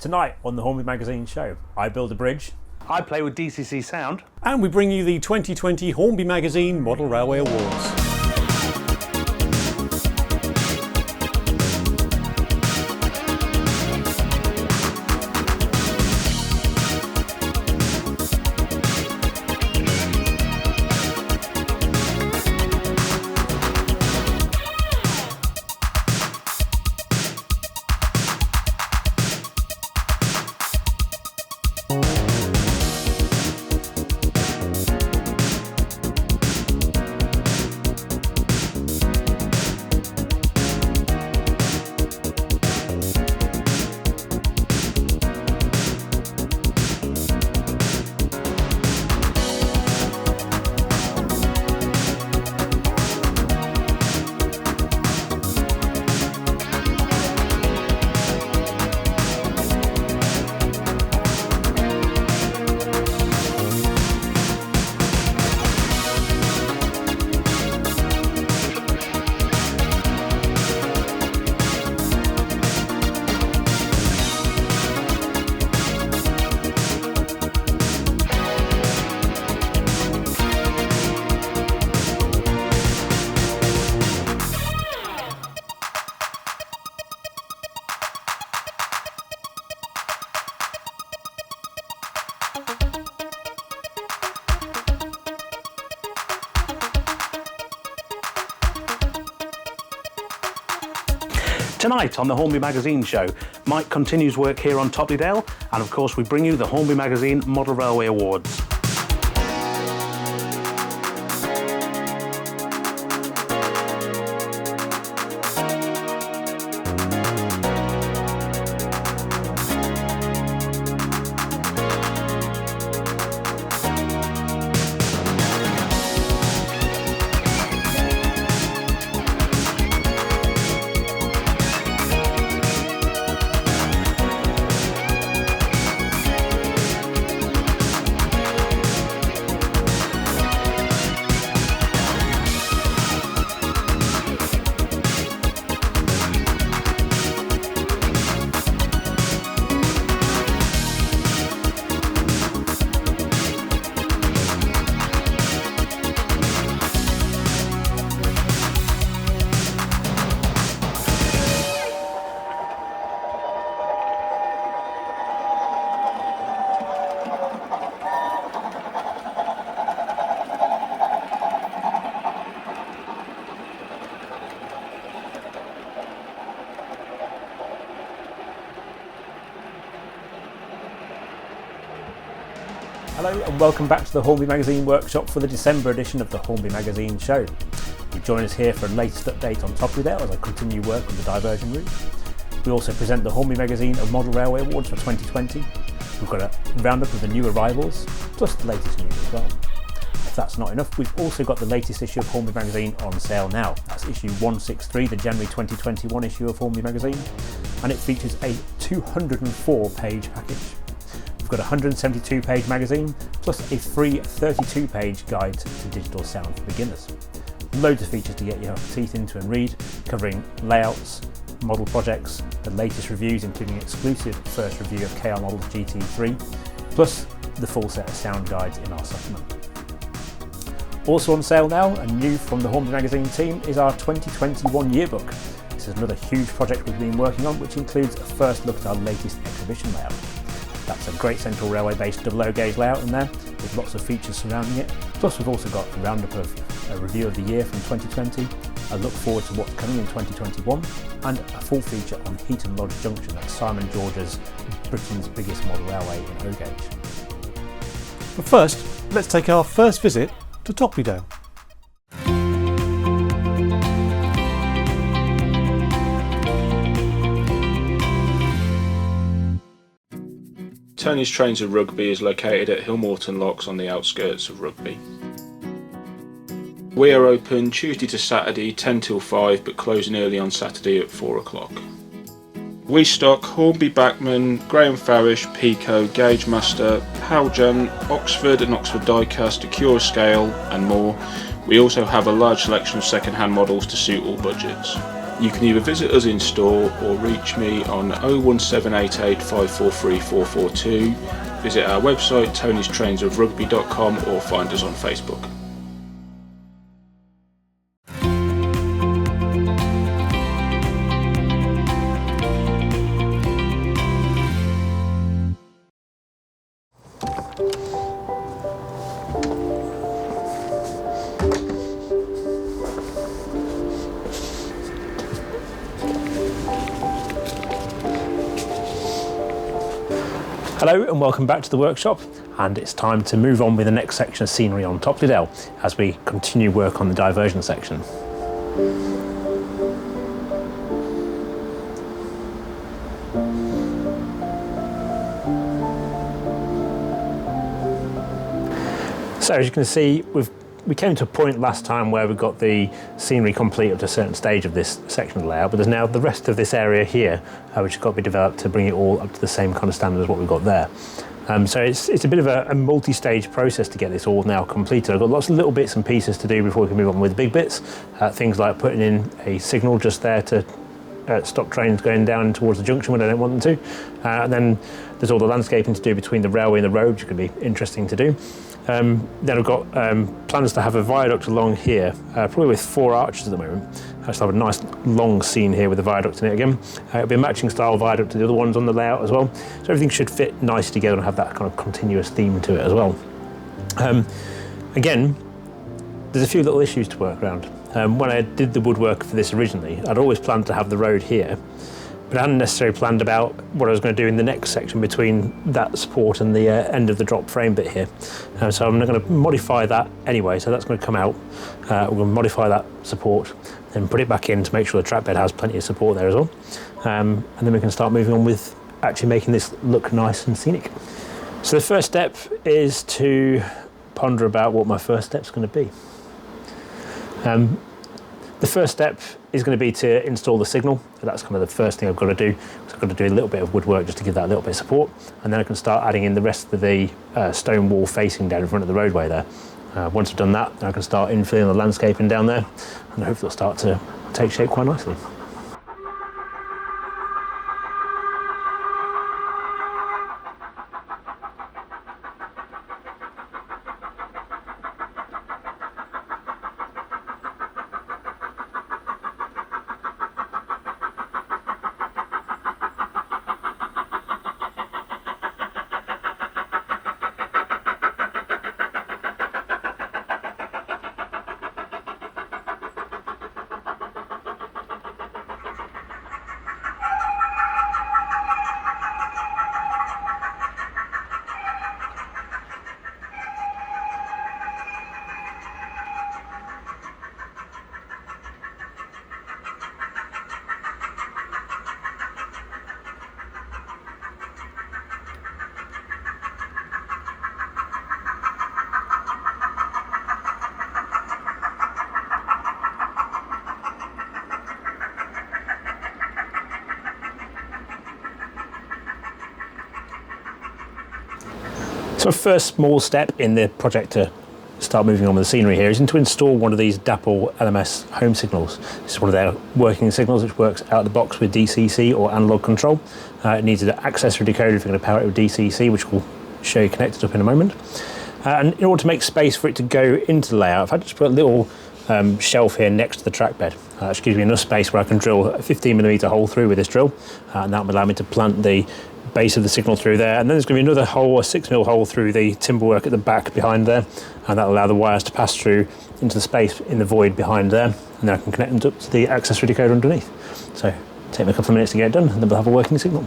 Tonight on the Hornby Magazine show, I build a bridge. I play with DCC Sound. And we bring you the 2020 Hornby Magazine Model Railway Awards. Tonight on the Hornby Magazine show, Mike continues work here on Topley-Dale, and of course we bring you the Hornby Magazine Model Railway Awards. Hello and welcome back to the Hornby Magazine workshop for the December edition of the Hornby Magazine show. You join us here for a latest update on Topley-Dale as I continue work on the diversion route. We also present the Hornby Magazine Model Railway Awards for 2020. We've got a roundup of the new arrivals, plus the latest news as well. If that's not enough, we've also got the latest issue of Hornby Magazine on sale now. That's issue 163, the January 2021 issue of Hornby Magazine, and it features a 204-page package. We've got a 172-page magazine, plus a free 32-page guide to digital sound for beginners. Loads of features to get your teeth into and read, covering layouts, model projects, the latest reviews including exclusive first review of KR Models GT3, plus the full set of sound guides in our supplement. Also on sale now, and new from the Hornby Magazine team, is our 2021 yearbook. This is another huge project we've been working on, which includes a first look at our latest exhibition layout. That's a great central railway based double-O gauge layout in there, with lots of features surrounding it. Plus we've also got a roundup of a review of the year from 2020, a look forward to what's coming in 2021, and a full feature on Heaton Lodge Junction at Simon George's, Britain's biggest model railway in O gauge. But first, let's take our first visit to Topley-Dale. Tony's Trains of Rugby is located at Hillmorton Locks on the outskirts of Rugby. We are open Tuesday to Saturday 10 till 5 but closing early on Saturday at 4 o'clock. We stock Hornby Bachmann, Graham Farish, Pico, Gauge Master, Haljan, Oxford and Oxford Diecast, Acura Scale and more. We also have a large selection of second-hand models to suit all budgets. You can either visit us in store or reach me on 01788 543 442, visit our website tonystrainsofrugby.com or find us on Facebook. Hello and welcome back to the workshop, and it's time to move on with the next section of scenery on Topley Dale as we continue work on the diversion section. So as you can see, we came to a point last time where we got the scenery complete up to a certain stage of this section of the layout, but there's now the rest of this area here which has got to be developed to bring it all up to the same kind of standard as what we've got there. So it's a bit of a multi-stage process to get this all now completed. I've got lots of little bits and pieces to do before we can move on with the big bits. Things like putting in a signal just there to stop trains going down towards the junction when I don't want them to. And then there's all the landscaping to do between the railway and the road, which could be interesting to do. Then I've got plans to have a viaduct along here, probably with 4 arches at the moment. I just have a nice long scene here with the viaduct in it again. It'll be a matching style viaduct to the other ones on the layout as well. So everything should fit nicely together and have that kind of continuous theme to it as well. Again, there's a few little issues to work around. When I did the woodwork for this originally, I'd always planned to have the road here, but I hadn't necessarily planned about what I was going to do in the next section between that support and the end of the drop frame bit here. So I'm going to modify that anyway, so that's going to come out. We're going to modify that support, then put it back in to make sure the track bed has plenty of support there as well. And then we can start moving on with actually making this look nice and scenic. So the first step is to ponder about what my first step's going to be. The first step is going to be to install the signal. So that's kind of the first thing I've got to do. So I've got to do a little bit of woodwork just to give that a little bit of support, and then I can start adding in the rest of the stone wall facing down in front of the roadway there. Once I've done that, then I can start infilling the landscaping down there, and hopefully it'll start to take shape quite nicely. So my first small step in the project to start moving on with the scenery here is to install one of these Dapple LMS home signals. This is one of their working signals which works out of the box with DCC or analog control. It needs an accessory decoder if you're going to power it with DCC, which we'll show you connected up in a moment. And in order to make space for it to go into the layout, I've had to just put a little shelf here next to the track bed. Which gives me enough space where I can drill a 15mm hole through with this drill, and that will allow me to plant the base of the signal through there, and then there's going to be another hole, a 6mm hole through the timber work at the back behind there, and that will allow the wires to pass through into the space in the void behind there, and then I can connect them up to the accessory decoder underneath. So take me a couple of minutes to get it done, and then we'll have a working signal.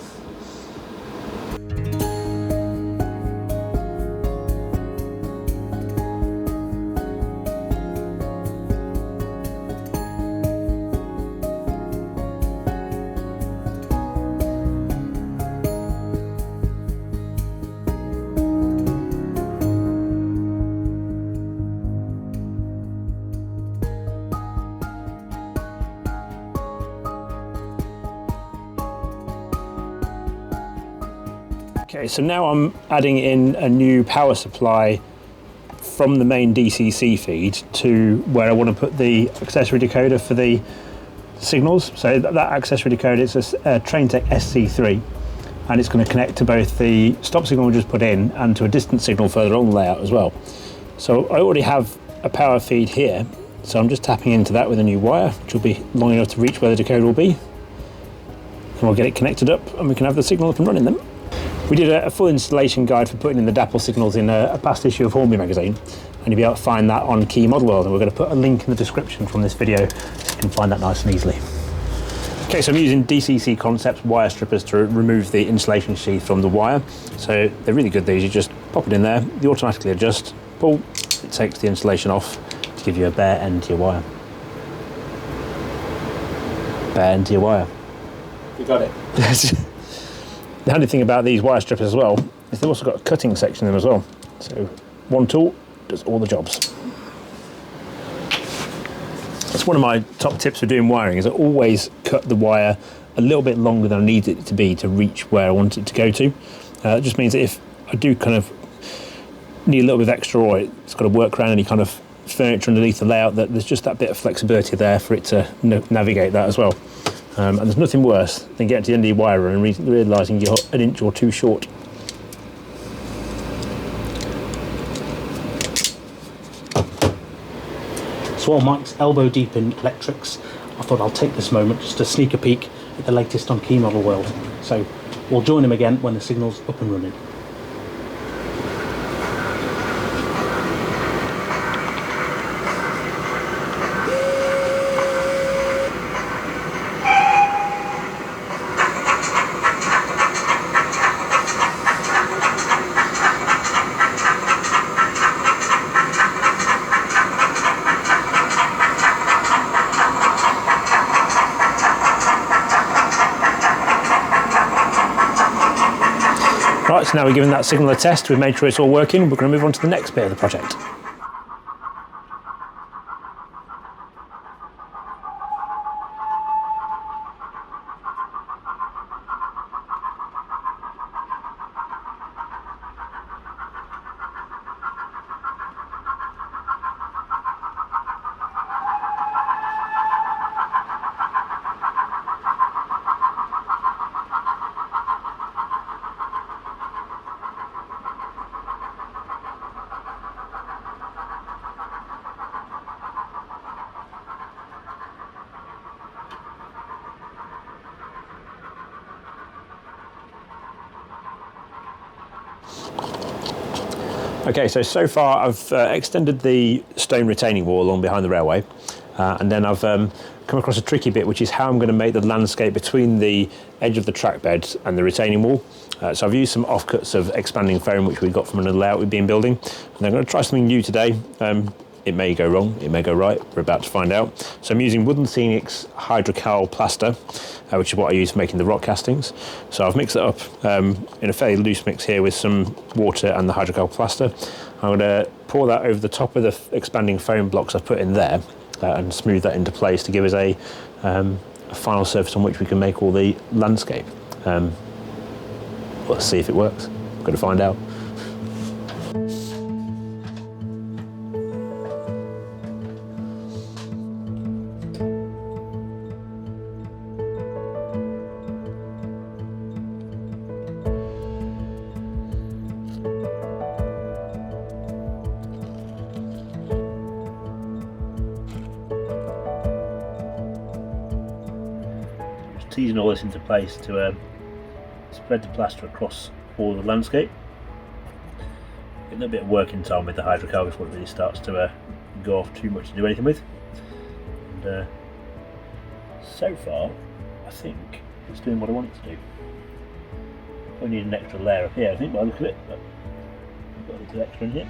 Okay, so now I'm adding in a new power supply from the main DCC feed to where I want to put the accessory decoder for the signals. So that accessory decoder, it's a Traintech SC3, and it's going to connect to both the stop signal we just put in and to a distance signal further on the layout as well. So I already have a power feed here, so I'm just tapping into that with a new wire, which will be long enough to reach where the decoder will be. And we'll get it connected up and we can have the signal up and running then. We did a full installation guide for putting in the DAPL signals in a past issue of Hornby Magazine, and you'll be able to find that on Key Model World, and we're going to put a link in the description from this video so you can find that nice and easily. Okay, so I'm using DCC Concepts wire strippers to remove the insulation sheath from the wire. So they're really good, these. You just pop it in there, you automatically adjust, pull, it takes the insulation off to give you a bare end to your wire. Bare end to your wire. You got it. The handy thing about these wire strippers as well is they've also got a cutting section in them as well. So one tool does all the jobs. That's one of my top tips for doing wiring, is I always cut the wire a little bit longer than I need it to be to reach where I want it to go to. It just means that if I do kind of need a little bit of extra, or it's got to work around any kind of furniture underneath the layout, that there's just that bit of flexibility there for it to navigate that as well. And there's nothing worse than getting to the end of your wire run and realising you're an inch or two short. So while Mike's elbow deep in electrics, I thought I'll take this moment just to sneak a peek at the latest on Key Model World. So we'll join him again when the signal's up and running. Right, so now we're giving that signal a test, we've made sure it's all working, we're going to move on to the next bit of the project. Okay, so far I've extended the stone retaining wall along behind the railway, and then I've come across a tricky bit, which is how I'm going to make the landscape between the edge of the track bed and the retaining wall. So I've used some offcuts of expanding foam which we got from another layout we've been building, and I'm going to try something new today. It may go wrong, it may go right, we're about to find out. So I'm using Woodland Scenic's hydrocal plaster, which is what I use for making the rock castings. So I've mixed it up in a fairly loose mix here with some water and the hydrocal plaster. I'm going to pour that over the top of the expanding foam blocks I've put in there and smooth that into place to give us a final surface on which we can make all the landscape. Let's see if it works. We're going to find out. Teasing all this into place to spread the plaster across all the landscape. A little bit of working time with the hydrocal before it really starts to go off too much to do anything with. And so far, I think it's doing what I want it to do. I need an extra layer up here, I think, by the look of it, but I've got a little extra in here.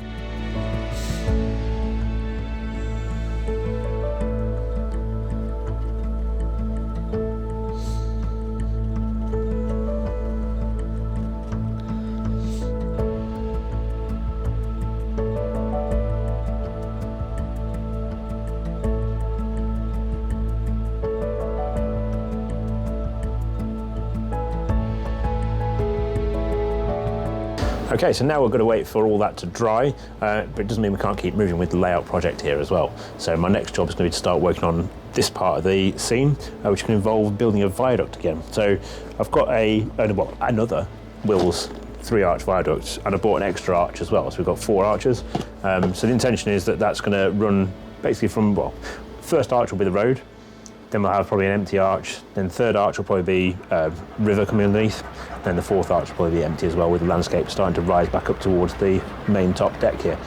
Okay, so now we're going to wait for all that to dry, but it doesn't mean we can't keep moving with the layout project here as well. So my next job is going to be to start working on this part of the scene, which can involve building a viaduct again. So I've got another Wills 3-arch viaduct, and I bought an extra arch as well, so we've got 4 arches. So the intention is that that's going to run basically from, well, first arch will be the road, then we'll have probably an empty arch, then third arch will probably be river coming underneath, then the fourth arch will probably be empty as well, with the landscape starting to rise back up towards the main top deck here.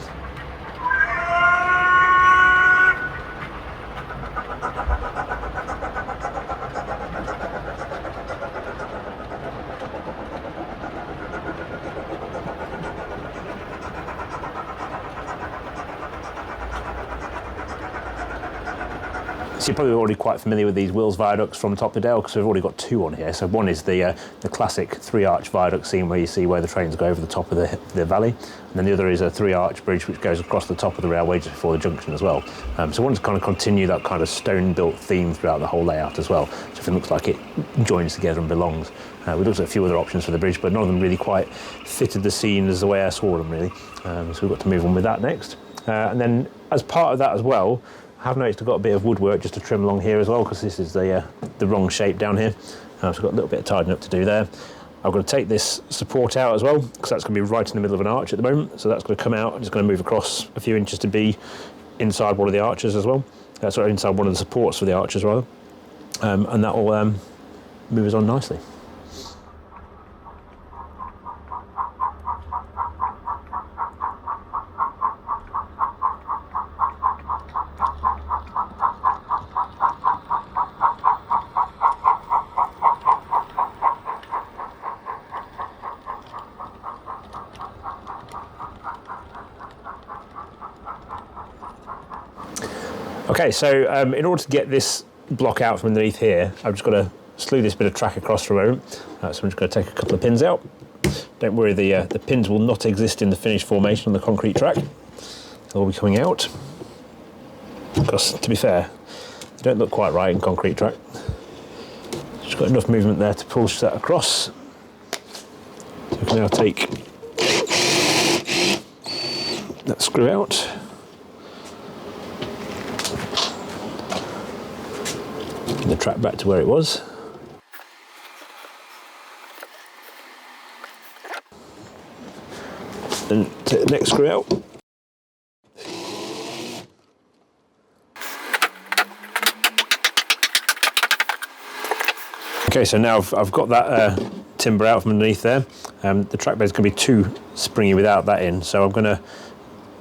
So you're probably already quite familiar with these Wills viaducts from top of Dale, because we've already got 2 on here. So one is the classic 3-arch viaduct scene where you see where the trains go over the top of the valley, and then the other is a 3-arch bridge which goes across the top of the railway just before the junction as well. So I wanted to kind of continue that kind of stone-built theme throughout the whole layout as well, so if it looks like it joins together and belongs. We looked at a few other options for the bridge, but none of them really quite fitted the scene as the way I saw them really. So we've got to move on with that next. And then as part of that as well, I have noticed I've got a bit of woodwork just to trim along here as well, because this is the wrong shape down here. So I've got a little bit of tidying up to do there. I've got to take this support out as well, because that's going to be right in the middle of an arch at the moment. So that's going to come out and it's going to move across a few inches to be inside one of the arches as well. Sorry, inside one of the supports for the arch as well. And that will move us on nicely. Okay, so in order to get this block out from underneath here, I've just got to slew this bit of track across for a moment. So I'm just going to take a couple of pins out. Don't worry, the pins will not exist in the finished formation on the concrete track. They'll be coming out. Because, to be fair, they don't look quite right in concrete track. Just got enough movement there to push that across. So we can now take that screw out. The track back to where it was. Then take the next screw out. Okay, so now I've got that timber out from underneath there. The track bed is going to be too springy without that in, so I'm going to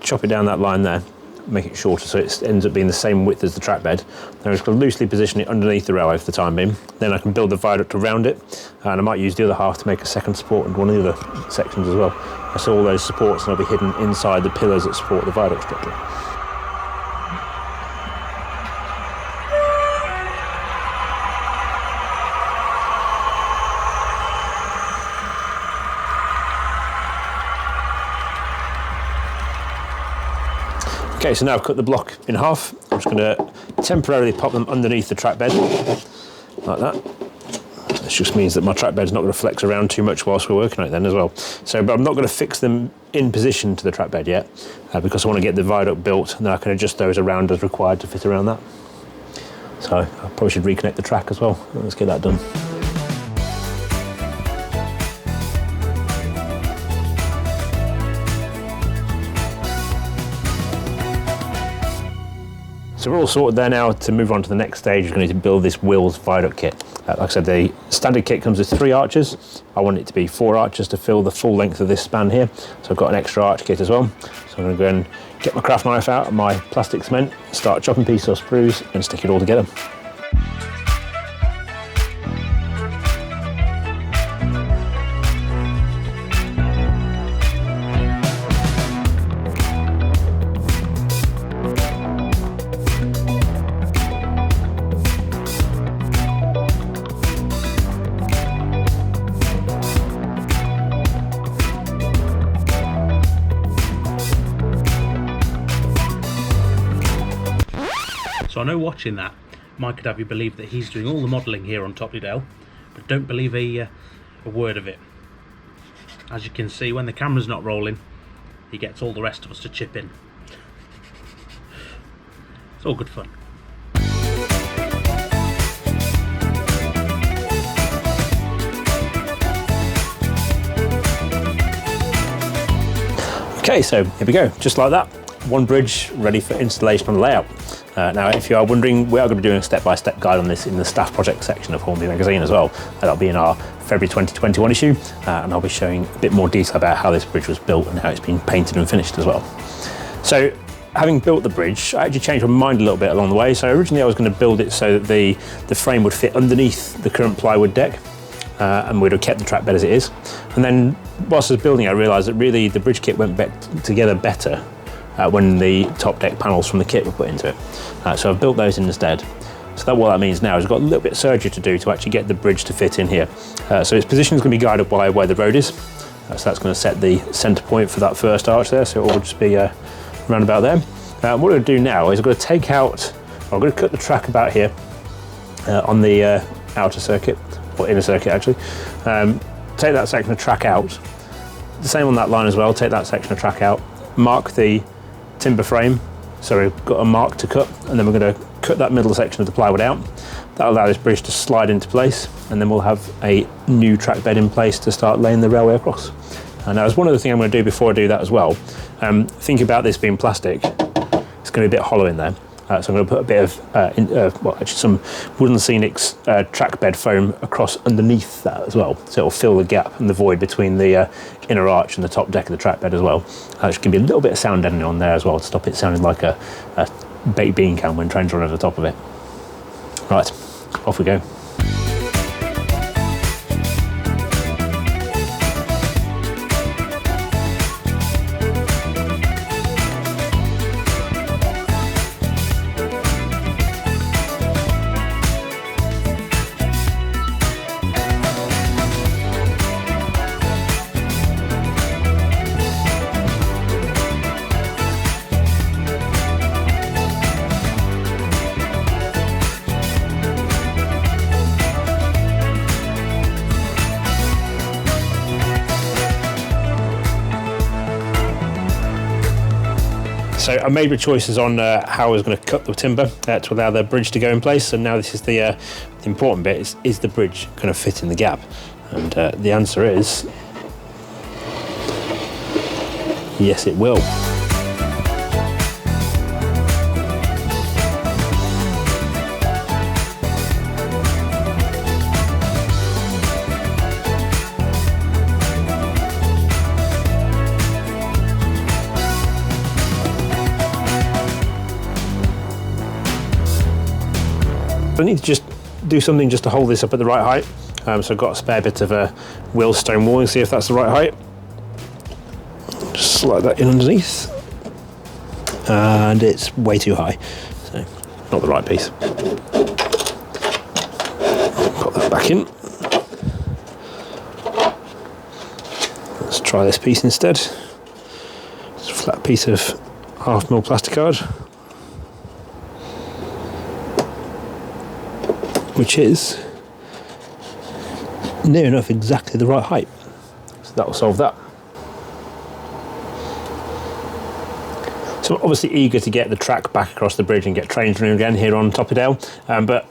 chop it down that line there, make it shorter so it ends up being the same width as the track bed. Then I'm just going to loosely position it underneath the railway for the time being. Then I can build the viaduct around it, and I might use the other half to make a second support in one of the other sections as well. So all those supports will be hidden inside the pillars that support the viaduct structure. Okay, so now I've cut the block in half. I'm just going to temporarily pop them underneath the track bed, like that. This just means that my track bed's not going to flex around too much whilst we're working on it then as well. So, but I'm not going to fix them in position to the track bed yet, because I want to get the viaduct built, and then I can adjust those around as required to fit around that. So I probably should reconnect the track as well. Let's get that done. So we're all sorted there now to move on to the next stage. We're going to need to build this Wills viaduct kit. Like I said, the standard kit comes with 3 arches. I want it to be 4 arches to fill the full length of this span here. So I've got an extra arch kit as well. So I'm going to go and get my craft knife out and my plastic cement, start chopping pieces or sprues and stick it all together. So I know watching that, Mike could have you believe that he's doing all the modelling here on Topley Dale, but don't believe a word of it. As you can see, when the camera's not rolling, he gets all the rest of us to chip in. It's all good fun. Okay, so here we go, just like that. One bridge ready for installation on the layout. Now, if you are wondering, we are going to be doing a step-by-step guide on this in the staff project section of Hornby Magazine as well. That'll be in our February 2021 issue, and I'll be showing a bit more detail about how this bridge was built and how it's been painted and finished as well. So, having built the bridge, I actually changed my mind a little bit along the way. So originally I was going to build it so that the frame would fit underneath the current plywood deck, and we'd have kept the track bed as it is. And then whilst I was building, I realised that really the bridge kit went together better when the top deck panels from the kit were put into it. So I've built those in instead. So what that means now is I've got a little bit of surgery to do to actually get the bridge to fit in here. So its position is going to be guided by where the road is. So that's going to set the centre point for that first arch there. So it will just be around about there. What I'm going to do now is I'm going to take out, I'm going to cut the track about here on the outer circuit, or inner circuit actually. Take that section of track out. The same on that line as well, take that section of track out. Mark the timber frame, so we've got a mark to cut, and then we're going to cut that middle section of the plywood out. That'll allow this bridge to slide into place, and then we'll have a new track bed in place to start laying the railway across. And now, as one other thing I'm going to do before I do that as well, think about this being plastic, it's going to be a bit hollow in there. So I'm going to put a bit of, some Wooden Scenics track bed foam across underneath that as well. So it'll fill the gap and the void between the inner arch and the top deck of the track bed as well. Which can be a little bit of sound deadening on there as well to stop it sounding like a baked bean can when trains run over the top of it. Right, off we go. So I made my choices on how I was going to cut the timber to allow the bridge to go in place, and now this is the important bit, is the bridge going to fit in the gap? And the answer is yes, it will. I need to just do something just to hold this up at the right height. So I've got a spare bit of a wheel stone walling, see if that's the right height. Just slide that in underneath. And it's way too high, so not the right piece. Put that back in. Let's try this piece instead. It's a flat piece of 1/2mm plasticard, which is near enough exactly the right height. So that will solve that. So I'm obviously eager to get the track back across the bridge and get trains running again here on Toppydale, but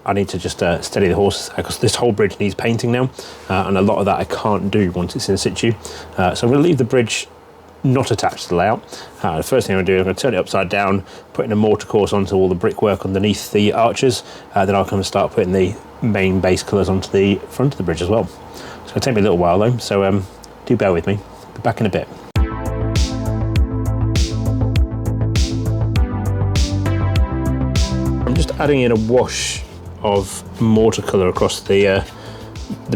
I need to just steady the horses because this whole bridge needs painting now, and a lot of that I can't do once it's in situ. So I'm going to leave the bridge not attached to the layout. The first thing I'm going to do is I'm going to turn it upside down, putting a mortar course onto all the brickwork underneath the arches, then I'll come and start putting the main base colours onto the front of the bridge as well. It's going to take me a little while though, so do bear with me. Be back in a bit. I'm just adding in a wash of mortar colour across the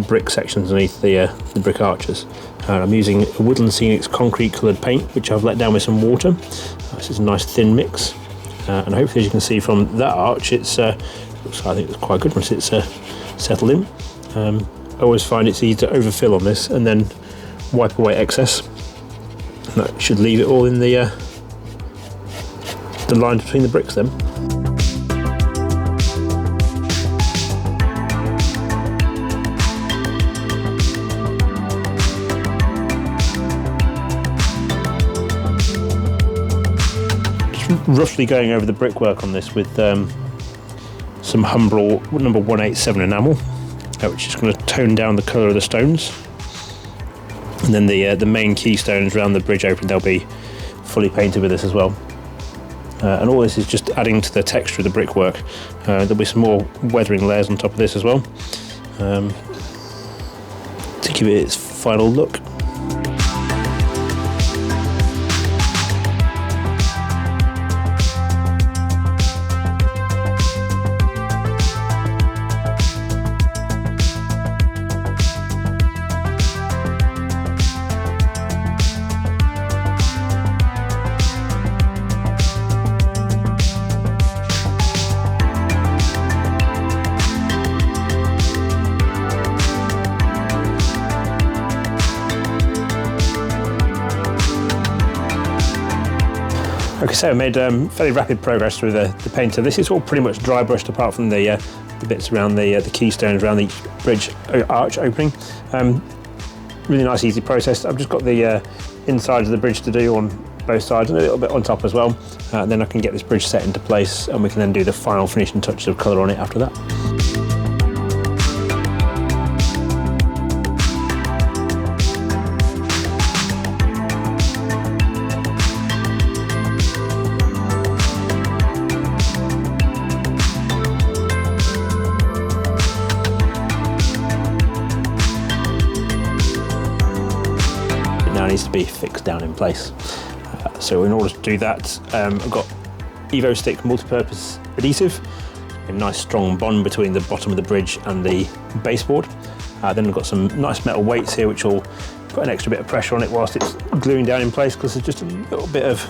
brick sections underneath the brick arches. I'm using a Woodland Scenics concrete coloured paint, which I've let down with some water. This is a nice thin mix, and hopefully, as you can see from that arch, it's I think it's quite good once it's settled in. I always find it's easy to overfill on this and then wipe away excess. And that should leave it all in the lines between the bricks then. Roughly going over the brickwork on this with some Humbrol number 187 enamel, which is going to tone down the colour of the stones. And then the main keystones around the bridge opening, they'll be fully painted with this as well. And all this is just adding to the texture of the brickwork. There'll be some more weathering layers on top of this as well, to give it its final look. Okay, so I made fairly rapid progress through the paint. So this is all pretty much dry brushed apart from the bits around the keystones around each bridge arch opening. Really nice, easy process. I've just got the inside of the bridge to do on both sides and a little bit on top as well. Then I can get this bridge set into place and we can then do the final finishing touches of colour on it after that. Needs to be fixed down in place. So in order to do that, I've got Evo Stick multi-purpose adhesive, a nice strong bond between the bottom of the bridge and the baseboard. Then I've got some nice metal weights here which will put an extra bit of pressure on it whilst it's gluing down in place, because there's just a little bit of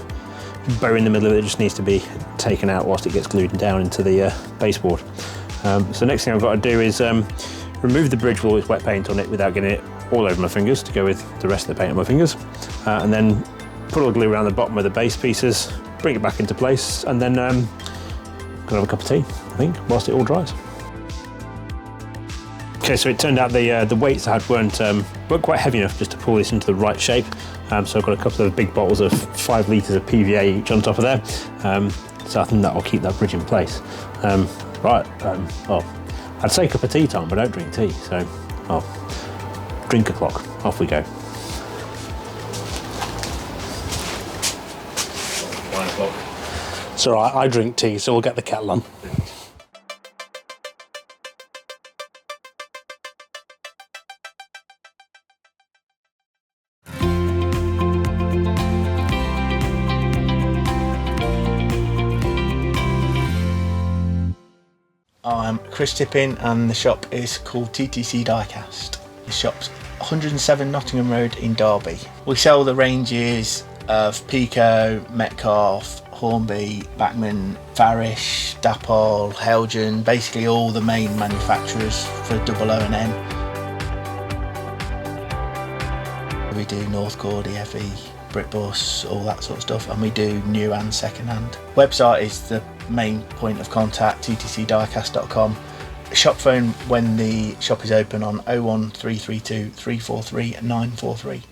bow in the middle of it that just needs to be taken out whilst it gets glued down into the baseboard. So next thing I've got to do is remove the bridge with all this wet paint on it without getting it all over my fingers to go with the rest of the paint on my fingers, and then put all the glue around the bottom of the base pieces, bring it back into place, and then gonna have a cup of tea, I think, whilst it all dries. Okay, so it turned out the weights I had weren't quite heavy enough just to pull this into the right shape, so I've got a couple of big bottles of 5 litres of PVA each on top of there, so I think that will keep that bridge in place. Well, I'd say cup of tea time, but I don't drink tea, so drink o'clock, off we go. 9 o'clock. It's all right, I drink tea, so we'll get the kettle on. I'm Chris Tippin and the shop is called TTCDIECAST. The shop's 107 Nottingham Road in Derby. We sell the ranges of Pico, Metcalfe, Hornby, Bachmann, Farish, Dapol, Helgen, basically all the main manufacturers for O&M. We do North Cordy, FE, Britbus, all that sort of stuff, and we do new and second hand. Website is the main point of contact, ttcdiecast.com. Shop phone when the shop is open on 01332 343 943.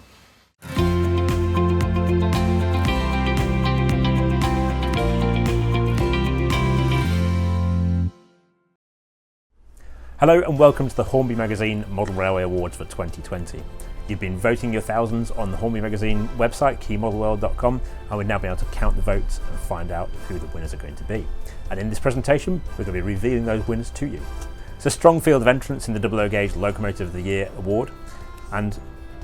Hello and welcome to the Hornby Magazine Model Railway Awards for 2020. You've been voting your thousands on the Hornby Magazine website, keymodelworld.com, and we're now being able to count the votes and find out who the winners are going to be. And in this presentation, we're going to be revealing those winners to you. It's a strong field of entrants in the 00 Gauge Locomotive of the Year award, and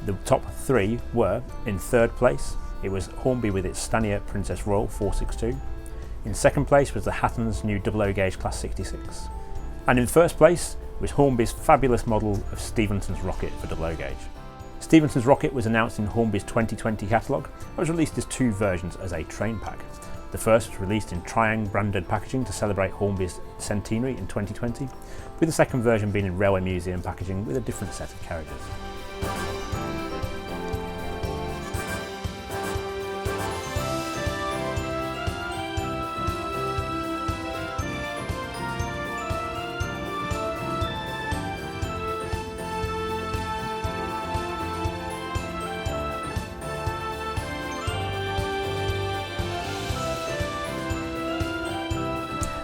the top 3 were: in 3rd place, it was Hornby with its Stanier Princess Royal 462. In 2nd place was the Hatton's new 00 Gauge Class 66. And in 1st place was Hornby's fabulous model of Stevenson's Rocket for 00 Gauge. Stevenson's Rocket was announced in Hornby's 2020 catalogue and was released as 2 versions as a train pack. The first was released in Triang branded packaging to celebrate Hornby's centenary in 2020, with the second version being in Railway Museum packaging with a different set of carriages.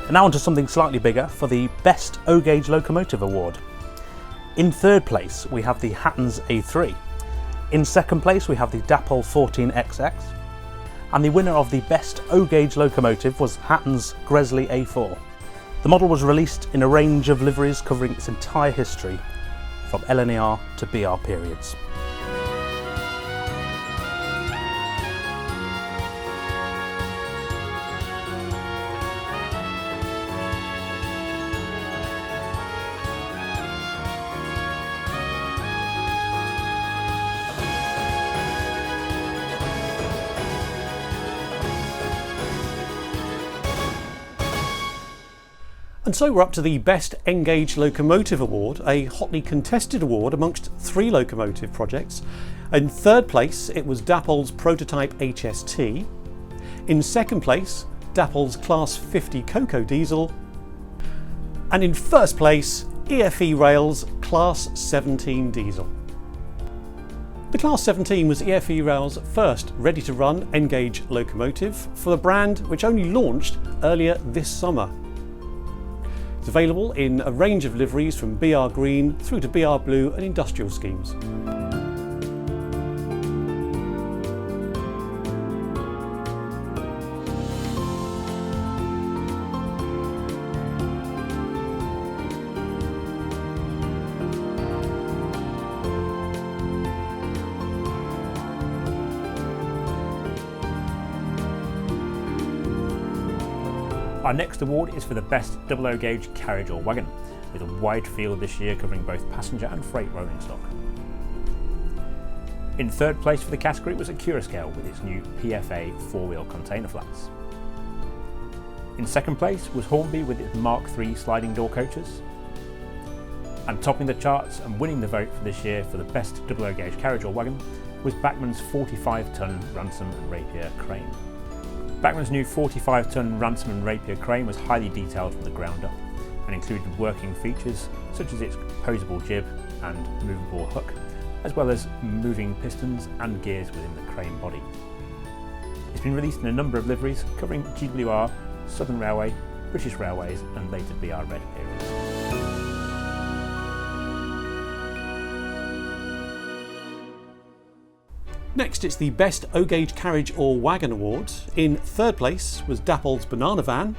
And now on to something slightly bigger for the Best O-Gauge Locomotive Award. In 3rd place we have the Hatton's A3. In second place we have the Dapol 14XX, and the winner of the Best O-Gauge Locomotive was Hatton's Gresley A4. The model was released in a range of liveries covering its entire history, from LNER to BR periods. And so we're up to the Best N-Gauge Locomotive Award, a hotly contested award amongst 3 locomotive projects. In third place it was Dapol's Prototype HST. In second place, Dapol's Class 50 Cocoa Diesel. And in first place, EFE Rail's Class 17 Diesel. The Class 17 was EFE Rail's first ready-to-run N-Gauge locomotive for the brand, which only launched earlier this summer. It's available in a range of liveries from BR Green through to BR Blue and industrial schemes. Our next award is for the best double O-gauge carriage or wagon, with a wide field this year covering both passenger and freight rolling stock. In third place for the category was Accurascale with its new PFA 4-wheel container flats. In second place was Hornby with its Mark III sliding door coaches. And topping the charts and winning the vote for this year for the best double O-gauge carriage or wagon was Bachmann's 45-tonne Ransom and Rapier crane. Bachmann's new 45-tonne Ransom and Rapier crane was highly detailed from the ground up and included working features such as its posable jib and movable hook, as well as moving pistons and gears within the crane body. It's been released in a number of liveries covering GWR, Southern Railway, British Railways and later BR Red periods. Next, it's the Best O-Gauge Carriage or Wagon Award. In third place was Dapol's Banana Van.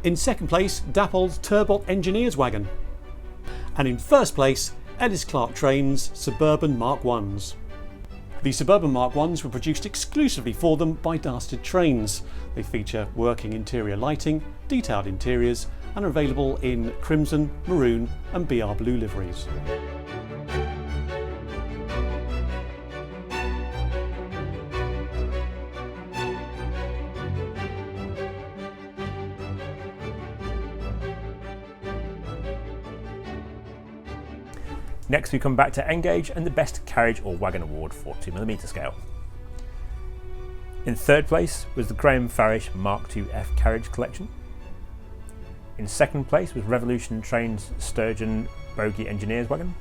In second place, Dapol's Turbot Engineer's Wagon. And in first place, Ellis Clark Trains Suburban Mark 1s. The Suburban Mark 1s were produced exclusively for them by Darstad Trains. They feature working interior lighting, detailed interiors, and are available in crimson, maroon and BR blue liveries. Next we come back to N-Gauge and the Best Carriage or Wagon Award for 2mm scale. In third place was the Graham Farish Mark II F Carriage Collection. In second place was Revolution Trains Sturgeon Bogie Engineer's Wagon.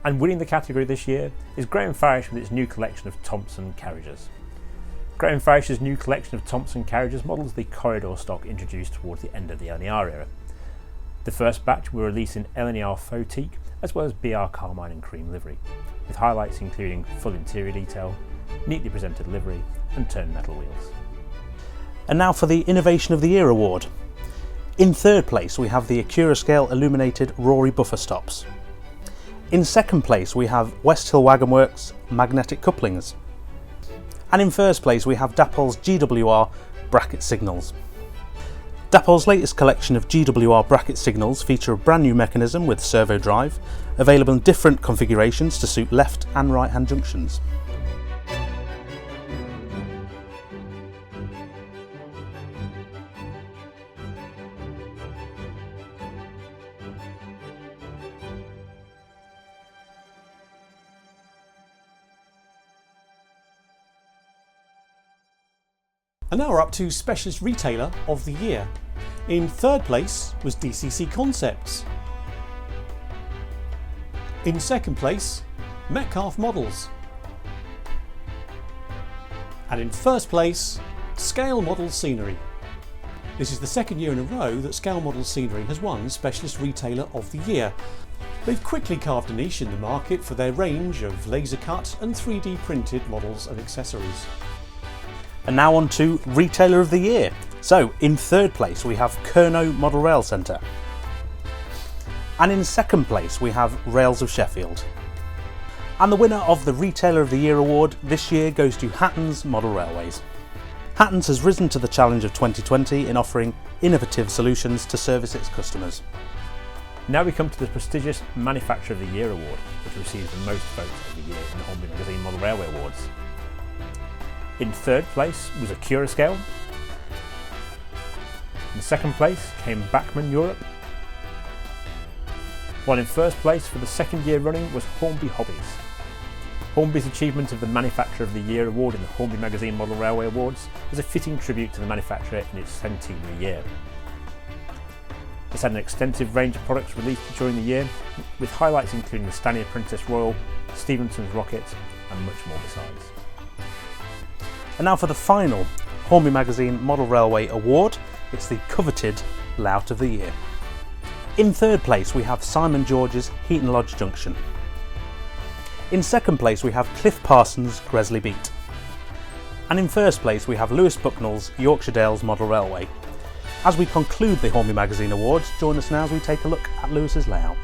And winning the category this year is Graham Farish with its new collection of Thompson carriages. Graham Farish's new collection of Thompson carriages models the corridor stock introduced towards the end of the LNER era. The first batch will release in LNER faux teak as well as BR carmine and cream livery, with highlights including full interior detail, neatly presented livery and turned metal wheels. And now for the Innovation of the Year award. In third place we have the Accurascale illuminated Rory buffer stops. In second place we have West Hill Wagon Works magnetic couplings. And in first place we have Dapol's GWR bracket signals. Dapol's latest collection of GWR bracket signals feature a brand new mechanism with servo drive, available in different configurations to suit left and right hand junctions. And now we're up to Specialist Retailer of the Year. In third place was DCC Concepts. In second place, Metcalfe Models. And in first place, Scale Model Scenery. This is the second year in a row that Scale Model Scenery has won Specialist Retailer of the Year. They've quickly carved a niche in the market for their range of laser cut and 3D printed models and accessories. And now on to Retailer of the Year. So in third place we have Kernow Model Rail Centre. And in second place we have Rails of Sheffield. And the winner of the Retailer of the Year award this year goes to Hatton's Model Railways. Hatton's has risen to the challenge of 2020 in offering innovative solutions to service its customers. Now we come to the prestigious Manufacturer of the Year award, which receives the most votes every year in the Hornby Magazine Model Railway Awards. In third place was a Curascale. In second place came Bachmann Europe. While in first place for the second year running was Hornby Hobbies. Hornby's achievement of the Manufacturer of the Year award in the Hornby Magazine Model Railway Awards is a fitting tribute to the manufacturer in its centenary year. It's had an extensive range of products released during the year, with highlights including the Stanier Princess Royal, Stephenson's Rocket and much more besides. And now for the final Hornby Magazine Model Railway Award, it's the coveted Lout of the Year. In third place we have Simon George's Heaton Lodge Junction. In second place we have Cliff Parsons' Gresley Beat. And in first place we have Lewis Bucknell's Yorkshire Dales Model Railway. As we conclude the Hornby Magazine Awards, join us now as we take a look at Lewis's layout.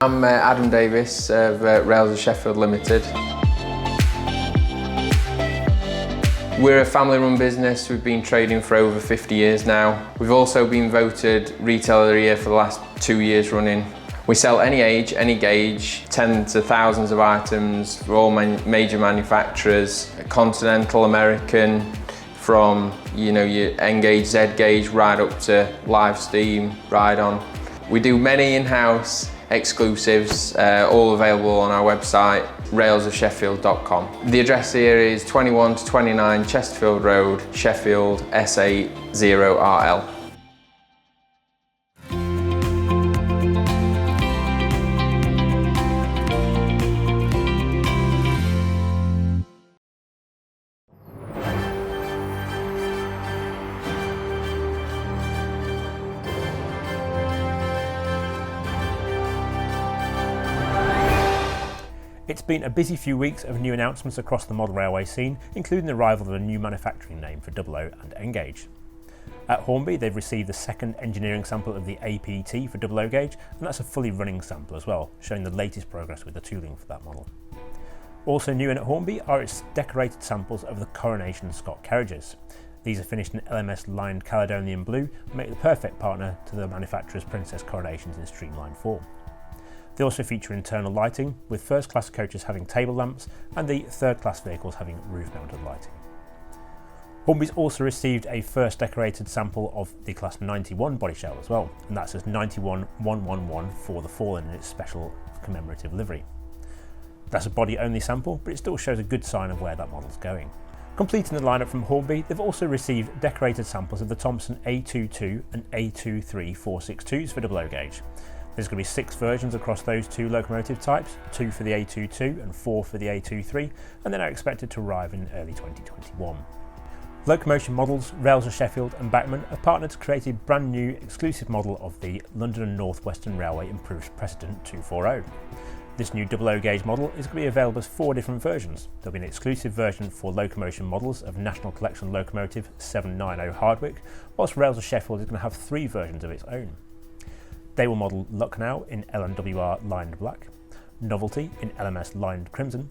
I'm Adam Davis of Rails of Sheffield Limited. We're a family-run business. We've been trading for over 50 years now. We've also been voted Retailer of the Year for the last 2 years running. We sell any age, any gauge, tens of thousands of items for all major manufacturers, continental, American, from your N-gauge, Z-gauge, right up to live steam, ride-on. We do many in-house exclusives, all available on our website, railsofsheffield.com. The address here is 21 to 29 Chesterfield Road, Sheffield, SA0RL. It's been a busy few weeks of new announcements across the model railway scene, including the arrival of a new manufacturing name for 00 and N-gauge. At Hornby, they've received the second engineering sample of the APT for 00 gauge, and that's a fully running sample as well, showing the latest progress with the tooling for that model. Also new in at Hornby are its decorated samples of the Coronation Scott carriages. These are finished in LMS lined Caledonian blue and make the perfect partner to the manufacturer's Princess Coronations in streamlined form. They also feature internal lighting, with first class coaches having table lamps and the third class vehicles having roof mounted lighting. Hornby's also received a first decorated sample of the Class 91 body shell as well, and that says 91111 for the Fallen in its special commemorative livery. That's a body only sample, but it still shows a good sign of where that model's going. Completing the lineup from Hornby, they've also received decorated samples of the Thomson A22 and A23 462s for 00 gauge. There's going to be 6 versions across those 2 locomotive types, 2 for the A22 and 4 for the A23, and they're now expected to arrive in early 2021. Locomotion Models, Rails of Sheffield and Bachmann have partnered to create a brand new exclusive model of the London and North Western Railway Improved Precedent 240. This new 00 gauge model is going to be available as 4 different versions. There'll be an exclusive version for Locomotion Models of National Collection Locomotive 790 Hardwick, whilst Rails of Sheffield is going to have 3 versions of its own. They will model Lucknow in LNWR lined black, Novelty in LMS lined crimson,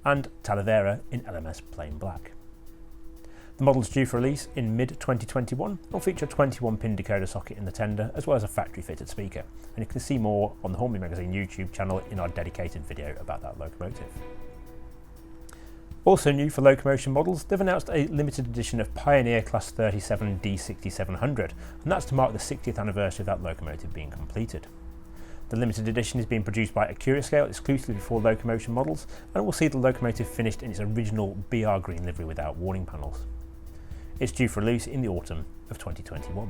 and Talavera in LMS plain black. The model is due for release in mid-2021 and will feature a 21-pin decoder socket in the tender, as well as a factory-fitted speaker, and you can see more on the Hornby Magazine YouTube channel in our dedicated video about that locomotive. Also new for Locomotion Models, they've announced a limited edition of Pioneer Class 37 D6700, and that's to mark the 60th anniversary of that locomotive being completed. The limited edition is being produced by Accurascale exclusively for Locomotion Models, and will see the locomotive finished in its original BR green livery without warning panels. It's due for release in the autumn of 2021.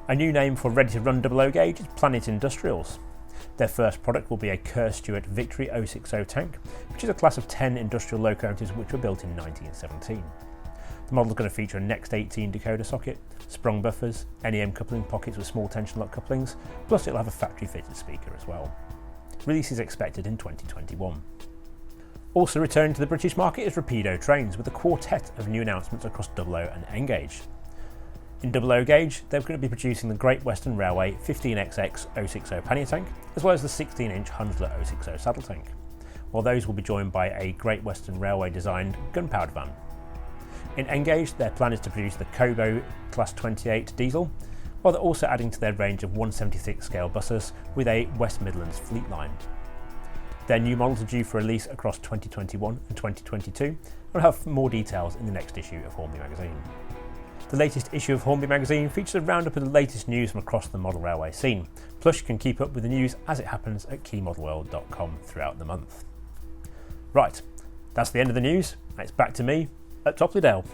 A new name for ready-to-run 00 gauge is Planet Industrials. Their first product will be a Kerr Stewart Victory 060 tank, which is a class of 10 industrial locomotives which were built in 1917. The model is going to feature a Next 18 decoder socket, sprung buffers, NEM coupling pockets with small tension lock couplings, plus it'll have a factory-fitted speaker as well. Release is expected in 2021. Also returning to the British market is Rapido Trains, with a quartet of new announcements across 00 and N-gauge. In 00 gauge, they're going to be producing the Great Western Railway 15XX 060 pannier tank, as well as the 16-inch Hunsler 060 saddle tank, while those will be joined by a Great Western Railway designed gunpowder van. In N-gauge, their plan is to produce the Kobo Class 28 diesel, while they're also adding to their range of 176 scale buses with a West Midlands fleet line. Their new models are due for release across 2021 and 2022, and we'll have more details in the next issue of Hornby Magazine. The latest issue of Hornby Magazine features a roundup of the latest news from across the model railway scene, plus you can keep up with the news as it happens at keymodelworld.com throughout the month. Right, that's the end of the news, and it's back to me at Topley Dale.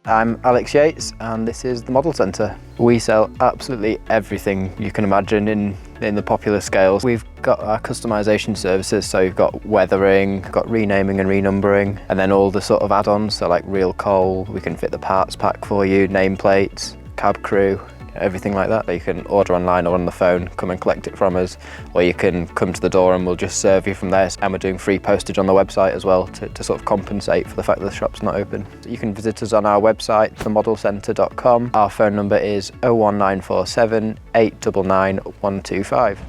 I'm Alex Yates and this is the Model Centre. We sell absolutely everything you can imagine in the popular scales. We've got our customisation services, so you've got weathering, got renaming and renumbering, and then all the sort of add-ons, so like real coal, we can fit the parts pack for you, nameplates, cab crew, everything like that. You can order online or on the phone, come and collect it from us, or you can come to the door and we'll just serve you from there. And we're doing free postage on the website as well to sort of compensate for the fact that the shop's not open. You can visit us on our website, themodelcentre.com. Our phone number is 01947 899 125.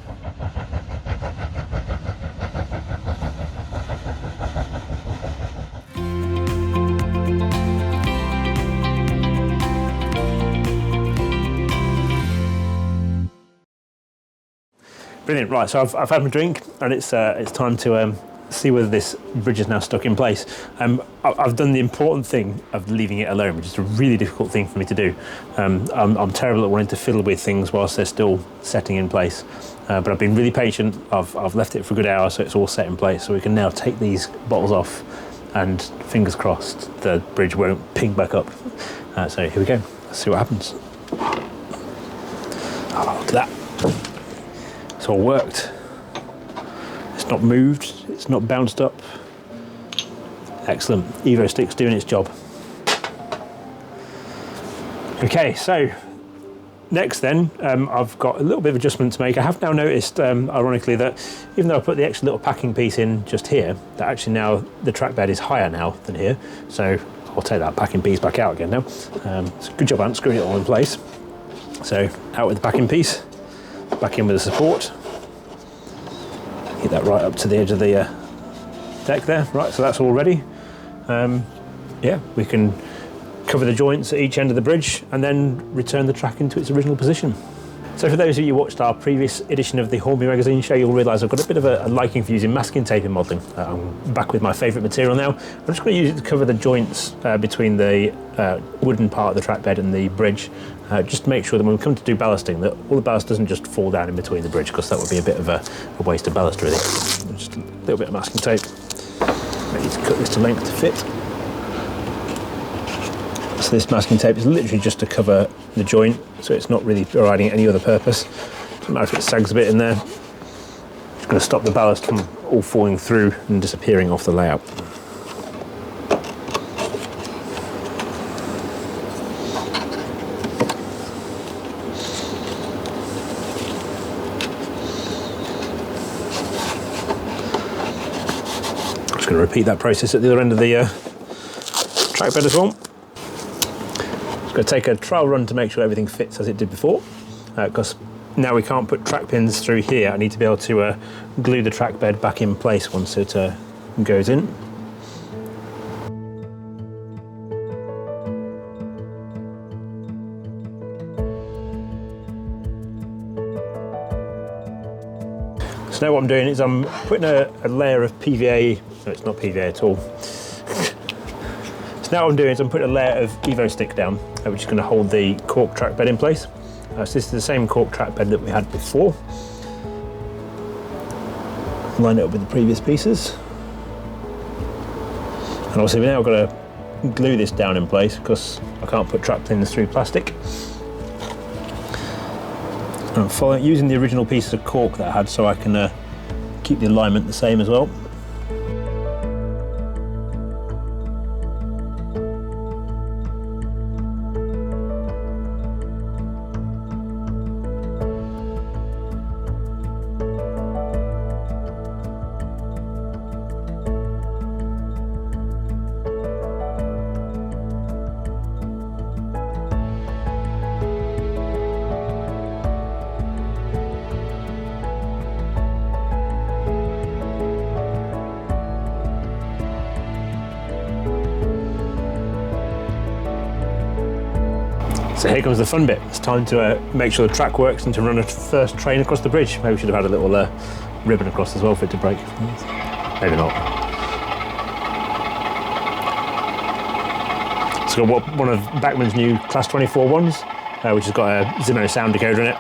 Brilliant, right, so I've had my drink and it's time to see whether this bridge is now stuck in place. I've done the important thing of leaving it alone, which is a really difficult thing for me to do. I'm terrible at wanting to fiddle with things whilst they're still setting in place, but I've been really patient. I've left it for a good hour so it's all set in place, so we can now take these bottles off and fingers crossed the bridge won't ping back up. So here we go, let's see what happens. Oh, look at that. It's all worked. It's not moved, it's not bounced up. Excellent, Evo stick's doing its job. Okay, so next then, I've got a little bit of adjustment to make. I have now noticed, ironically, that even though I put the extra little packing piece in just here, that actually now the track bed is higher now than here. So I'll take that packing piece back out again now. It's a good job unscrewing it all in place. So out with the packing piece, back in with the support. Get that right up to the edge of the deck there. Right, so that's all ready. Yeah, we can cover the joints at each end of the bridge and then return the track into its original position. So for those of you who watched our previous edition of the Hornby Magazine show, you'll realise I've got a bit of a liking for using masking tape in modelling. I'm back with my favourite material now. I'm just going to use it to cover the joints between the wooden part of the track bed and the bridge, just to make sure that when we come to do ballasting that all the ballast doesn't just fall down in between the bridge, because that would be a bit of a waste of ballast really. Just a little bit of masking tape. I need to cut this to length to fit. So this masking tape is literally just to cover the joint, so it's not really providing any other purpose. Doesn't matter if it sags a bit in there. It's going to stop the ballast from all falling through and disappearing off the layout. I'm just going to repeat that process at the other end of the track bed as well. Going to take a trial run to make sure everything fits as it did before, because now we can't put track pins through here. I need to be able to glue the track bed back in place once it goes in. So now what I'm doing is I'm putting a layer of PVA, no it's not PVA at all. Now what I'm doing is I'm putting a layer of Evo stick down, which is going to hold the cork track bed in place. So this is the same cork track bed that we had before. Line it up with the previous pieces. And obviously we're now going to glue this down in place because I can't put track pins through plastic. And I'm using the original pieces of cork that I had so I can keep the alignment the same as well. So here comes the fun bit. It's time to make sure the track works and to run a first train across the bridge. Maybe we should have had a little ribbon across as well for it to break. Maybe not. It's got one of Bachmann's new Class 24 ones, which has got a Zimmo sound decoder in it.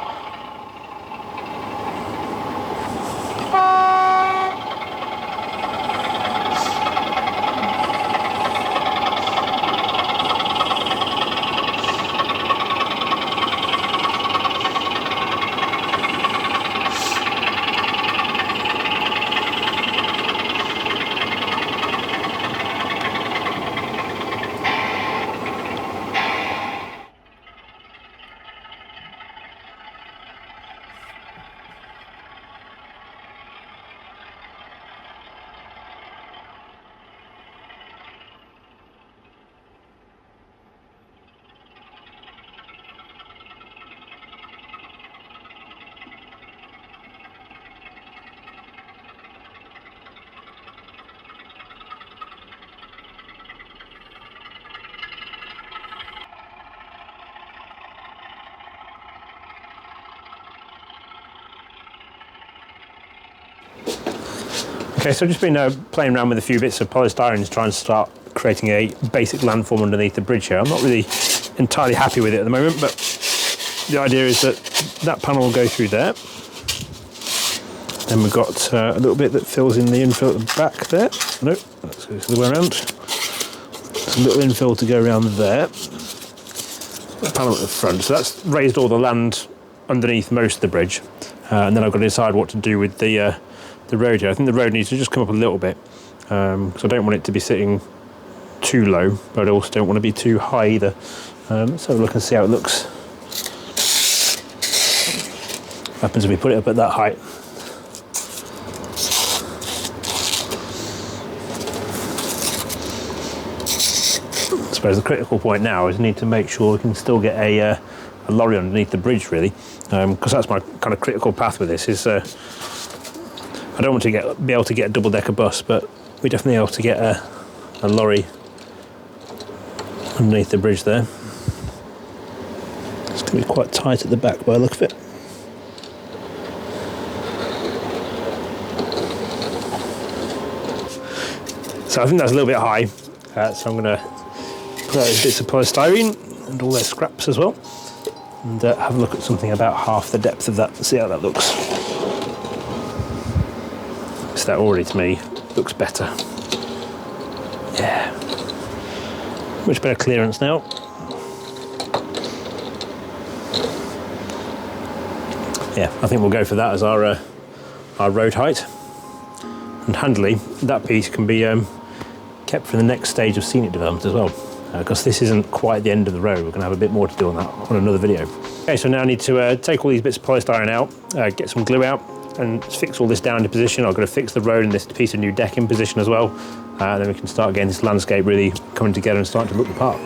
Okay, so I've just been playing around with a few bits of polystyrene to try and start creating a basic landform underneath the bridge here. I'm not really entirely happy with it at the moment, but the idea is that that panel will go through there. Then we've got a little bit that fills in the infill at the back there. No, let's go the other way around. There's a little infill to go around there. A panel at the front, so that's raised all the land underneath most of the bridge. and then I've got to decide what to do with the road here. I think the road needs to just come up a little bit, because I don't want it to be sitting too low, but I also don't want to be too high either. Let's have a look and see how it looks. What happens if we put it up at that height? I suppose the critical point now is we need to make sure we can still get a lorry underneath the bridge, really, because that's my kind of critical path with this. Is I don't want to be able to get a double-decker bus, but we definitely able to get a lorry underneath the bridge there. It's going to be quite tight at the back by the look of it. So I think that's a little bit high, so I'm going to put out these bits of polystyrene and all their scraps as well, and have a look at something about half the depth of that and see how that looks. So that already to me looks better. Yeah, much better clearance now. Yeah, I think we'll go for that as our road height. And handily, that piece can be kept for the next stage of scenic development as well, because this isn't quite the end of the road. We're going to have a bit more to do on that on another video. Okay, so now I need to take all these bits of polystyrene out, get some glue out, and fix all this down into position. I've got to fix the road and this piece of new deck in position as well, and then we can start getting this landscape really coming together and starting to look the part.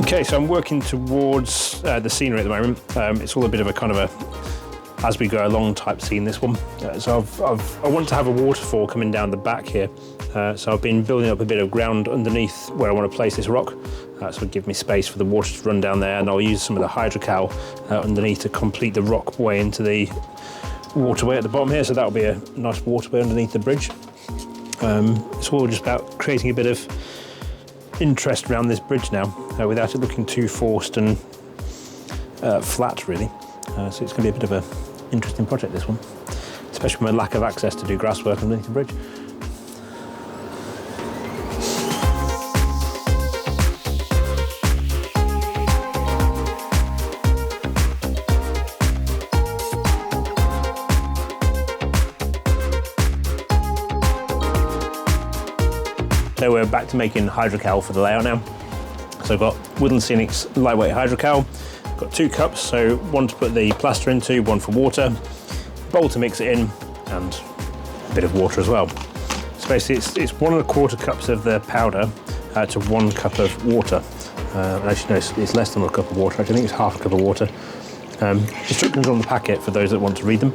Okay, so I'm working towards the scenery at the moment. It's all a bit of a kind of a as we go along type scene, this one. So I want to have a waterfall coming down the back here. So I've been building up a bit of ground underneath where I want to place this rock. So it'll give me space for the water to run down there, and I'll use some of the hydrocal underneath to complete the rock way into the waterway at the bottom here. So that'll be a nice waterway underneath the bridge. It's all just about creating a bit of interest around this bridge now, without it looking too forced and flat, really. So it's going to be a bit of an interesting project, this one, especially with my lack of access to do grass work underneath the bridge. So we're back to making hydrocal for the layout now. So I've got Woodland Scenics lightweight hydrocal. I've got 2 cups, so one to put the plaster into, one for water, bowl to mix it in, and a bit of water as well. So basically it's 1 1/4 cups of the powder to 1 cup of water. And as you know, it's less than 1 cup of water. Actually, I think it's half a cup of water. Instructions on the packet for those that want to read them.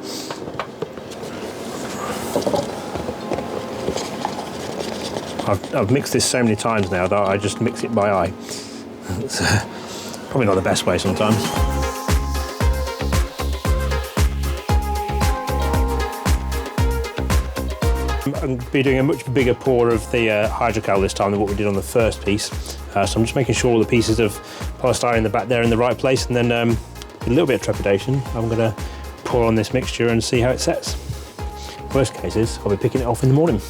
I've mixed this so many times now that I just mix it by eye. It's probably not the best way sometimes. I'm going to be doing a much bigger pour of the hydrocal this time than what we did on the first piece. So I'm just making sure all the pieces of polystyrene in the back there are in the right place, and then with a little bit of trepidation, I'm going to pour on this mixture and see how it sets. Worst case is I'll be picking it off in the morning.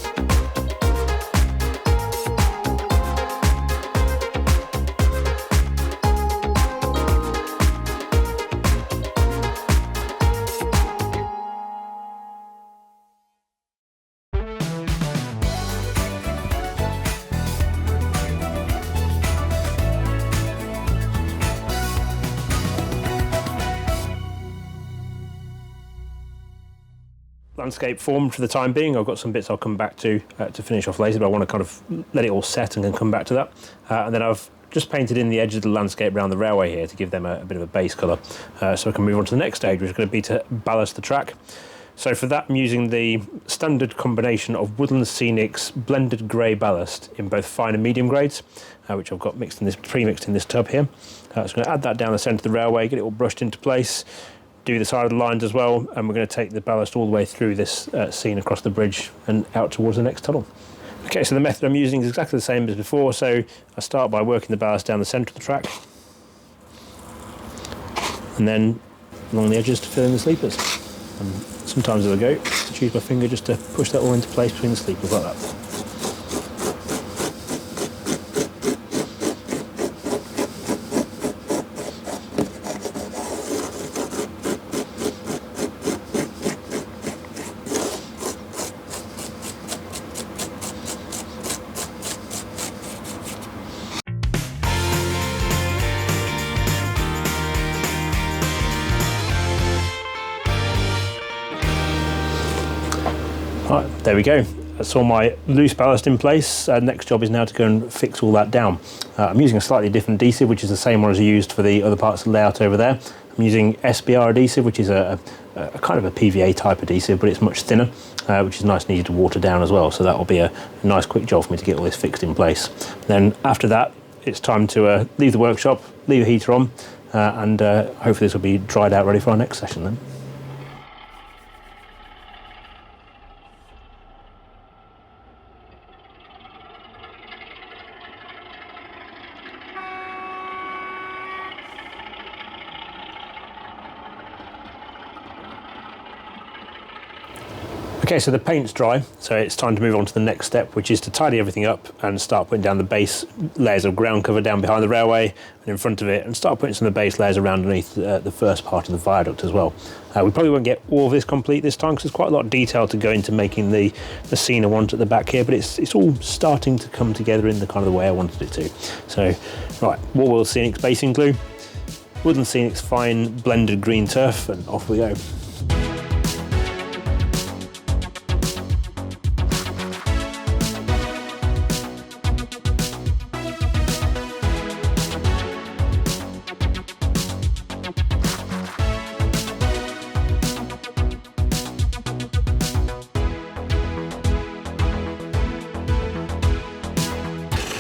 Landscape formed for the time being. I've got some bits I'll come back to finish off later, but I want to kind of let it all set and then come back to that. And then I've just painted in the edge of the landscape around the railway here to give them a bit of a base colour, so I can move on to the next stage, which is going to be to ballast the track. So for that, I'm using the standard combination of Woodland Scenics blended grey ballast in both fine and medium grades, which I've got pre-mixed in this tub here. So I'm going to add that down the centre of the railway, get it all brushed into place, do the side of the lines as well, and we're going to take the ballast all the way through this scene across the bridge and out towards the next tunnel. Okay, so the method I'm using is exactly the same as before. So I start by working the ballast down the centre of the track, and then along the edges to fill in the sleepers. And sometimes as I go, I just use my finger just to push that all into place between the sleepers like that. Right, there we go. That's all my loose ballast in place. Next job is now to go and fix all that down. I'm using a slightly different adhesive, which is the same one as I used for the other parts of the layout over there. I'm using SBR adhesive, which is a kind of a PVA type adhesive, but it's much thinner, which is nice and easy to water down as well. So that will be a nice quick job for me to get all this fixed in place. Then after that, it's time to leave the workshop, leave the heater on, and hopefully this will be dried out ready for our next session then. Okay, so the paint's dry, so it's time to move on to the next step, which is to tidy everything up and start putting down the base layers of ground cover down behind the railway and in front of it, and start putting some of the base layers around underneath the first part of the viaduct as well. We probably won't get all of this complete this time because there's quite a lot of detail to go into making the scene I want at the back here, but it's all starting to come together in the kind of the way I wanted it to. So, right, Warwickshire Scenics basing glue, Woodland Scenics fine blended green turf, and off we go.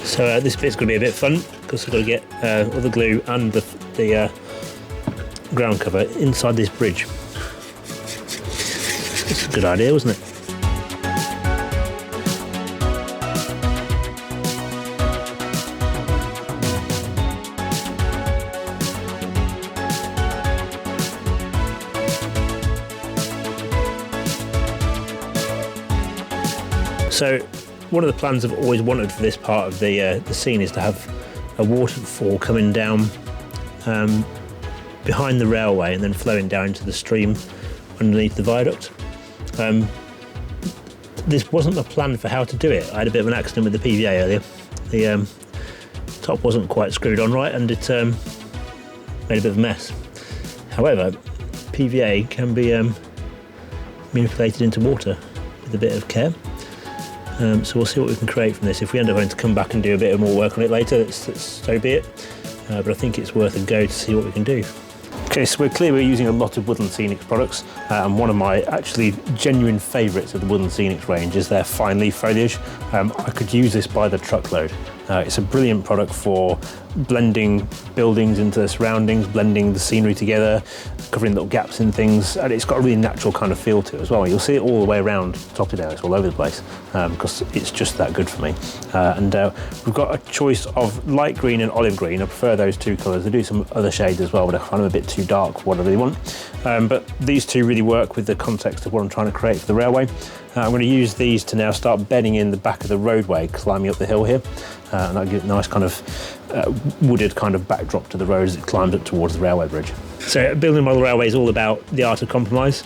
So this bit's going to be a bit fun because I've got to get all the glue and the ground cover inside this bridge. It's a good idea, wasn't it? So one of the plans I've always wanted for this part of the scene is to have a waterfall coming down behind the railway and then flowing down into the stream underneath the viaduct. This wasn't the plan for how to do it. I had a bit of an accident with the PVA earlier. The top wasn't quite screwed on right and it made a bit of a mess. However, PVA can be manipulated into water with a bit of care. So we'll see what we can create from this. If we end up having to come back and do a bit more work on it later, so be it. But I think it's worth a go to see what we can do. Okay, so we're using a lot of Woodland Scenics products, and one of my actually genuine favourites of the Woodland Scenics range is their fine leaf foliage. I could use this by the truckload. It's a brilliant product for blending buildings into the surroundings, blending the scenery together, covering little gaps in things, and it's got a really natural kind of feel to it as well. You'll see it all the way around Topsy-Dale, it's all over the place, because it's just that good for me. We've got a choice of light green and olive green. I prefer those two colours. I do some other shades as well, but I find them a bit too dark for what I really want. But these two really work with the context of what I'm trying to create for the railway. I'm going to use these to now start bedding in the back of the roadway, climbing up the hill here, and that'll give it a nice kind of wooded kind of backdrop to the road as it climbs up towards the railway bridge. So building a model railway is all about the art of compromise.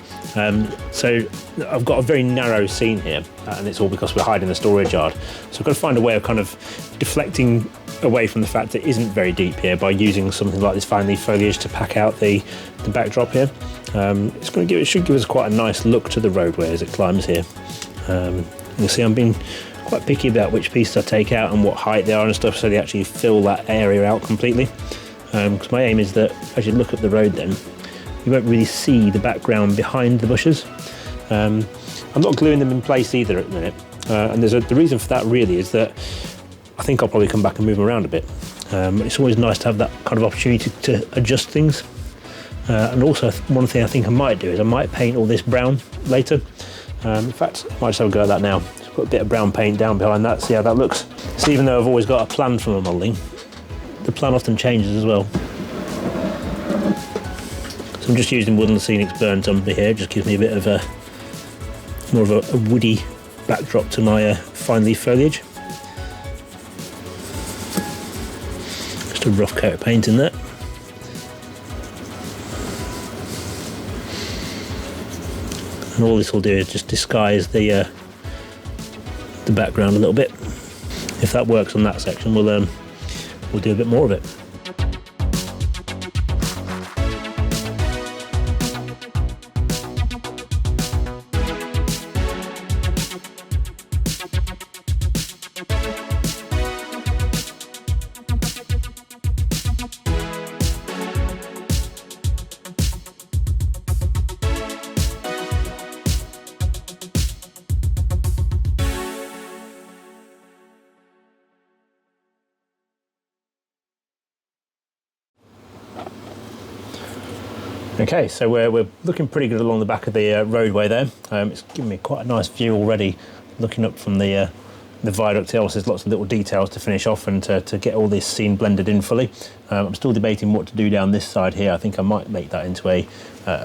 So I've got a very narrow scene here, and it's all because we're hiding the storage yard. So I've got to find a way of kind of deflecting away from the fact that it isn't very deep here by using something like this fine leaf foliage to pack out the backdrop here. It should give us quite a nice look to the roadway as it climbs here. You'll see I'm being quite picky about which pieces I take out and what height they are and stuff, so they actually fill that area out completely. Because my aim is that as you look up the road then, you won't really see the background behind the bushes. I'm not gluing them in place either at the minute, and the reason for that really is that I think I'll probably come back and move them around a bit. It's always nice to have that kind of opportunity to adjust things. And also one thing I think I might do is I might paint all this brown later. In fact, I might just have a go at that now. So Put a bit of brown paint down behind that, see how that looks. So even though I've always got a plan for my modelling, the plan often changes as well. So I'm just using Woodland Scenics burnt umber here, just gives me a bit of a more of a woody backdrop to my fine leaf foliage. Just a rough coat of paint in there. And all this will do is just disguise the background a little bit. If that works on that section, we'll do a bit more of it. Okay, so we're looking pretty good along the back of the roadway there. It's giving me quite a nice view already, looking up from the viaduct here. There's lots of little details to finish off and to get all this scene blended in fully. I'm still debating what to do down this side here. I think I might make that into a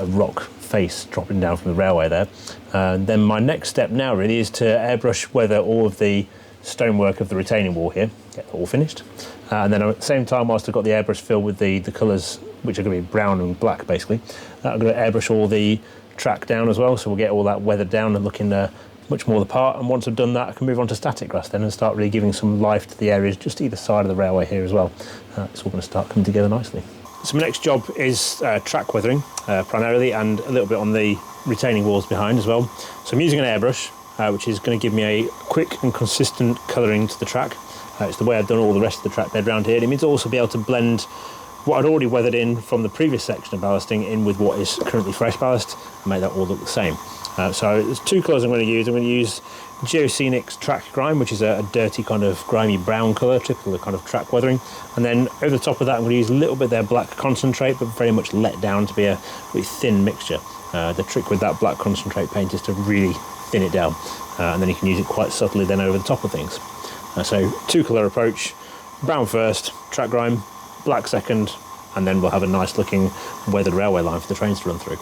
rock face dropping down from the railway there. Then my next step now really is to airbrush weather all of the stonework of the retaining wall here, get it all finished. And then at the same time, whilst I've got the airbrush filled with the colours, which are going to be brown and black basically, I'm going to airbrush all the track down as well, so we'll get all that weathered down and looking much more the part. And once I've done that, I can move on to static grass then and start really giving some life to the areas just either side of the railway here as well. It's all going to start coming together nicely. So my next job is track weathering primarily, and a little bit on the retaining walls behind as well. So I'm using an airbrush, which is going to give me a quick and consistent colouring to the track. It's the way I've done all the rest of the track bed around here. It means also be able to blend what I'd already weathered in from the previous section of ballasting in with what is currently fresh ballast and make that all look the same. So there's two colours I'm going to use. I'm going to use Geoscenic's Track Grime, which is a dirty kind of grimy brown colour, typical of kind of track weathering. And then over the top of that, I'm going to use a little bit of their black concentrate, but very much let down to be a really thin mixture. The trick with that black concentrate paint is to really thin it down, and then you can use it quite subtly then over the top of things. So two colour approach, brown first, track grime, black second, and then we'll have a nice looking weathered railway line for the trains to run through.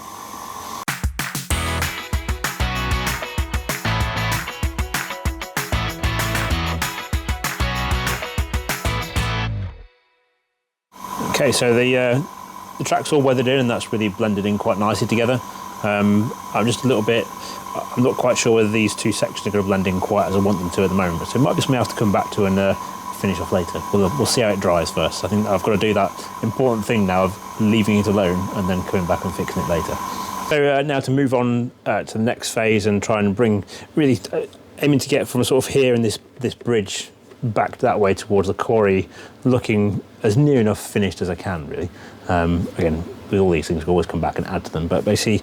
Okay, so the track's all weathered in and that's really blended in quite nicely together. I'm not quite sure whether these two sections are going to blend in quite as I want them to at the moment, so it might be something I have to come back to and finish off later. We'll see how it dries first. I think I've got to do that important thing now of leaving it alone and then coming back and fixing it later. So now to move on to the next phase and try and bring, really aiming to get from sort of here in this bridge back that way towards the quarry, looking as near enough finished as I can really. Again, with all these things we always come back and add to them, but basically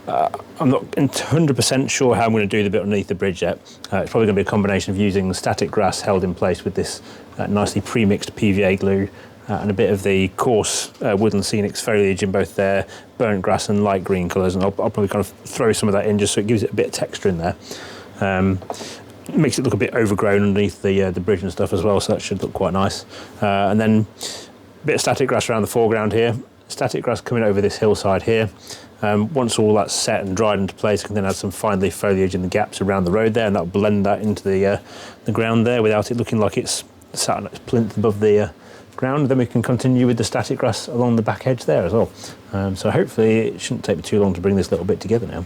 I'm not 100% sure how I'm going to do the bit underneath the bridge yet. It's probably going to be a combination of using static grass held in place with this nicely pre-mixed PVA glue and a bit of the coarse Woodland Scenics foliage in both their burnt grass and light green colours, and I'll probably kind of throw some of that in just so it gives it a bit of texture in there. It makes it look a bit overgrown underneath the bridge and stuff as well, so that should look quite nice. And then a bit of static grass around the foreground here, static grass coming over this hillside here. Once all that's set and dried into place, I can then add some fine leaf foliage in the gaps around the road there, and that'll blend that into the ground there without it looking like it's sat on its plinth above the ground. Then we can continue with the static grass along the back edge there as well. So hopefully it shouldn't take me too long to bring this little bit together now.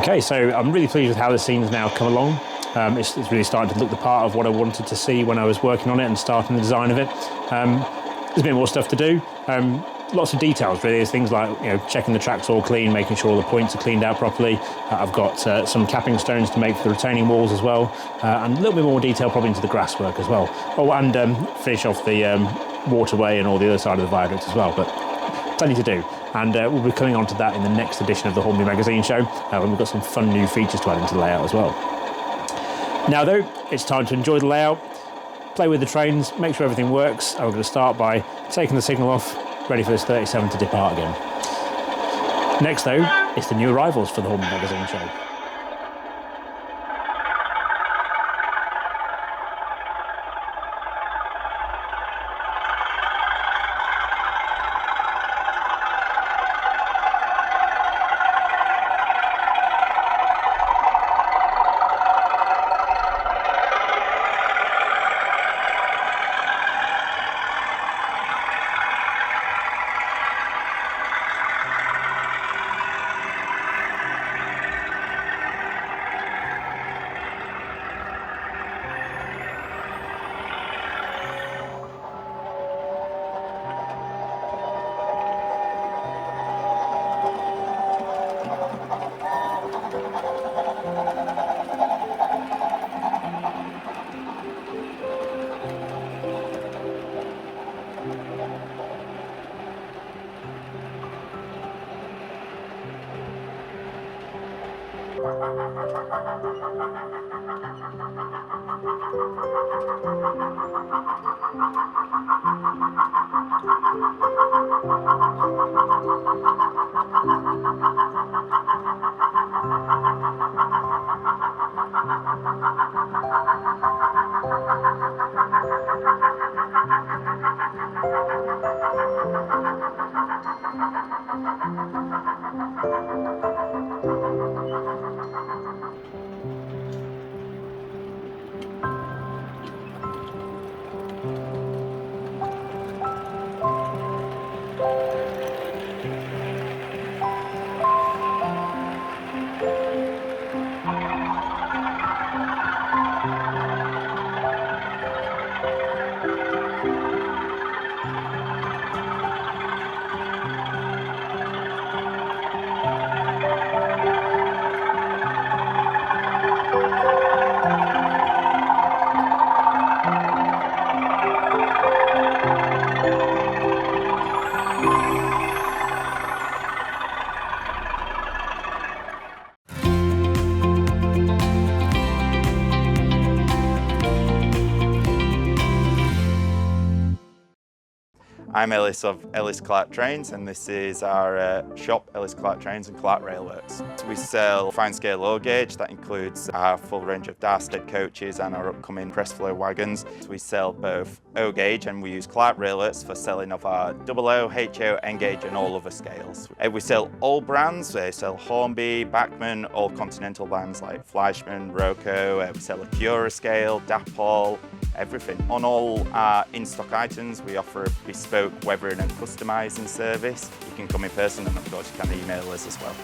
Okay, so I'm really pleased with how the scene's now come along. It's really starting to look the part of what I wanted to see when I was working on it and starting the design of it. There's a bit more stuff to do. Lots of details really. There's things like checking the track's all clean, making sure all the points are cleaned out properly. I've got some capping stones to make for the retaining walls as well, and a little bit more detail probably into the grass work as well. Oh, and finish off the waterway and all the other side of the viaduct as well. But plenty to do, and we'll be coming on to that in the next edition of the Hornby Magazine show, when we've got some fun new features to add into the layout as well. Now though, it's time to enjoy the layout, play with the trains, make sure everything works, and we're going to start by taking the signal off, ready for this 37 to depart again. Next though, it's the new arrivals for the Hornby Magazine show. I'm Ellis of Ellis Clark Trains, and this is our shop, Ellis Clark Trains and Clark Railworks. We sell fine scale low gauge, that includes our full range of Darstead coaches and our upcoming press flow wagons. We sell both O gauge, and we use Clark Railworks for selling of our OO, HO, N gauge and all other scales. We sell all brands, we sell Hornby, Bachmann, all continental brands like Fleischmann, Roco, we sell a Cura scale, Dapol, everything. On all our in-stock items, we offer a bespoke weathering and customising service. You can come in person, and of course you can email us as well.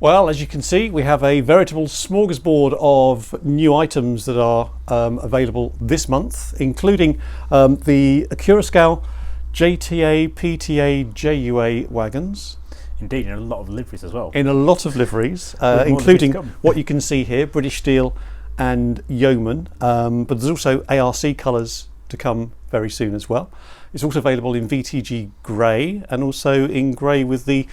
Well, as you can see, we have a veritable smorgasbord of new items that are available this month, including the Curascal JTA, PTA, JUA wagons. Indeed, in a lot of liveries as well. In a lot of liveries, including what you can see here, British Steel and Yeoman, but there's also ARC colours to come very soon as well. It's also available in VTG grey and also in grey with the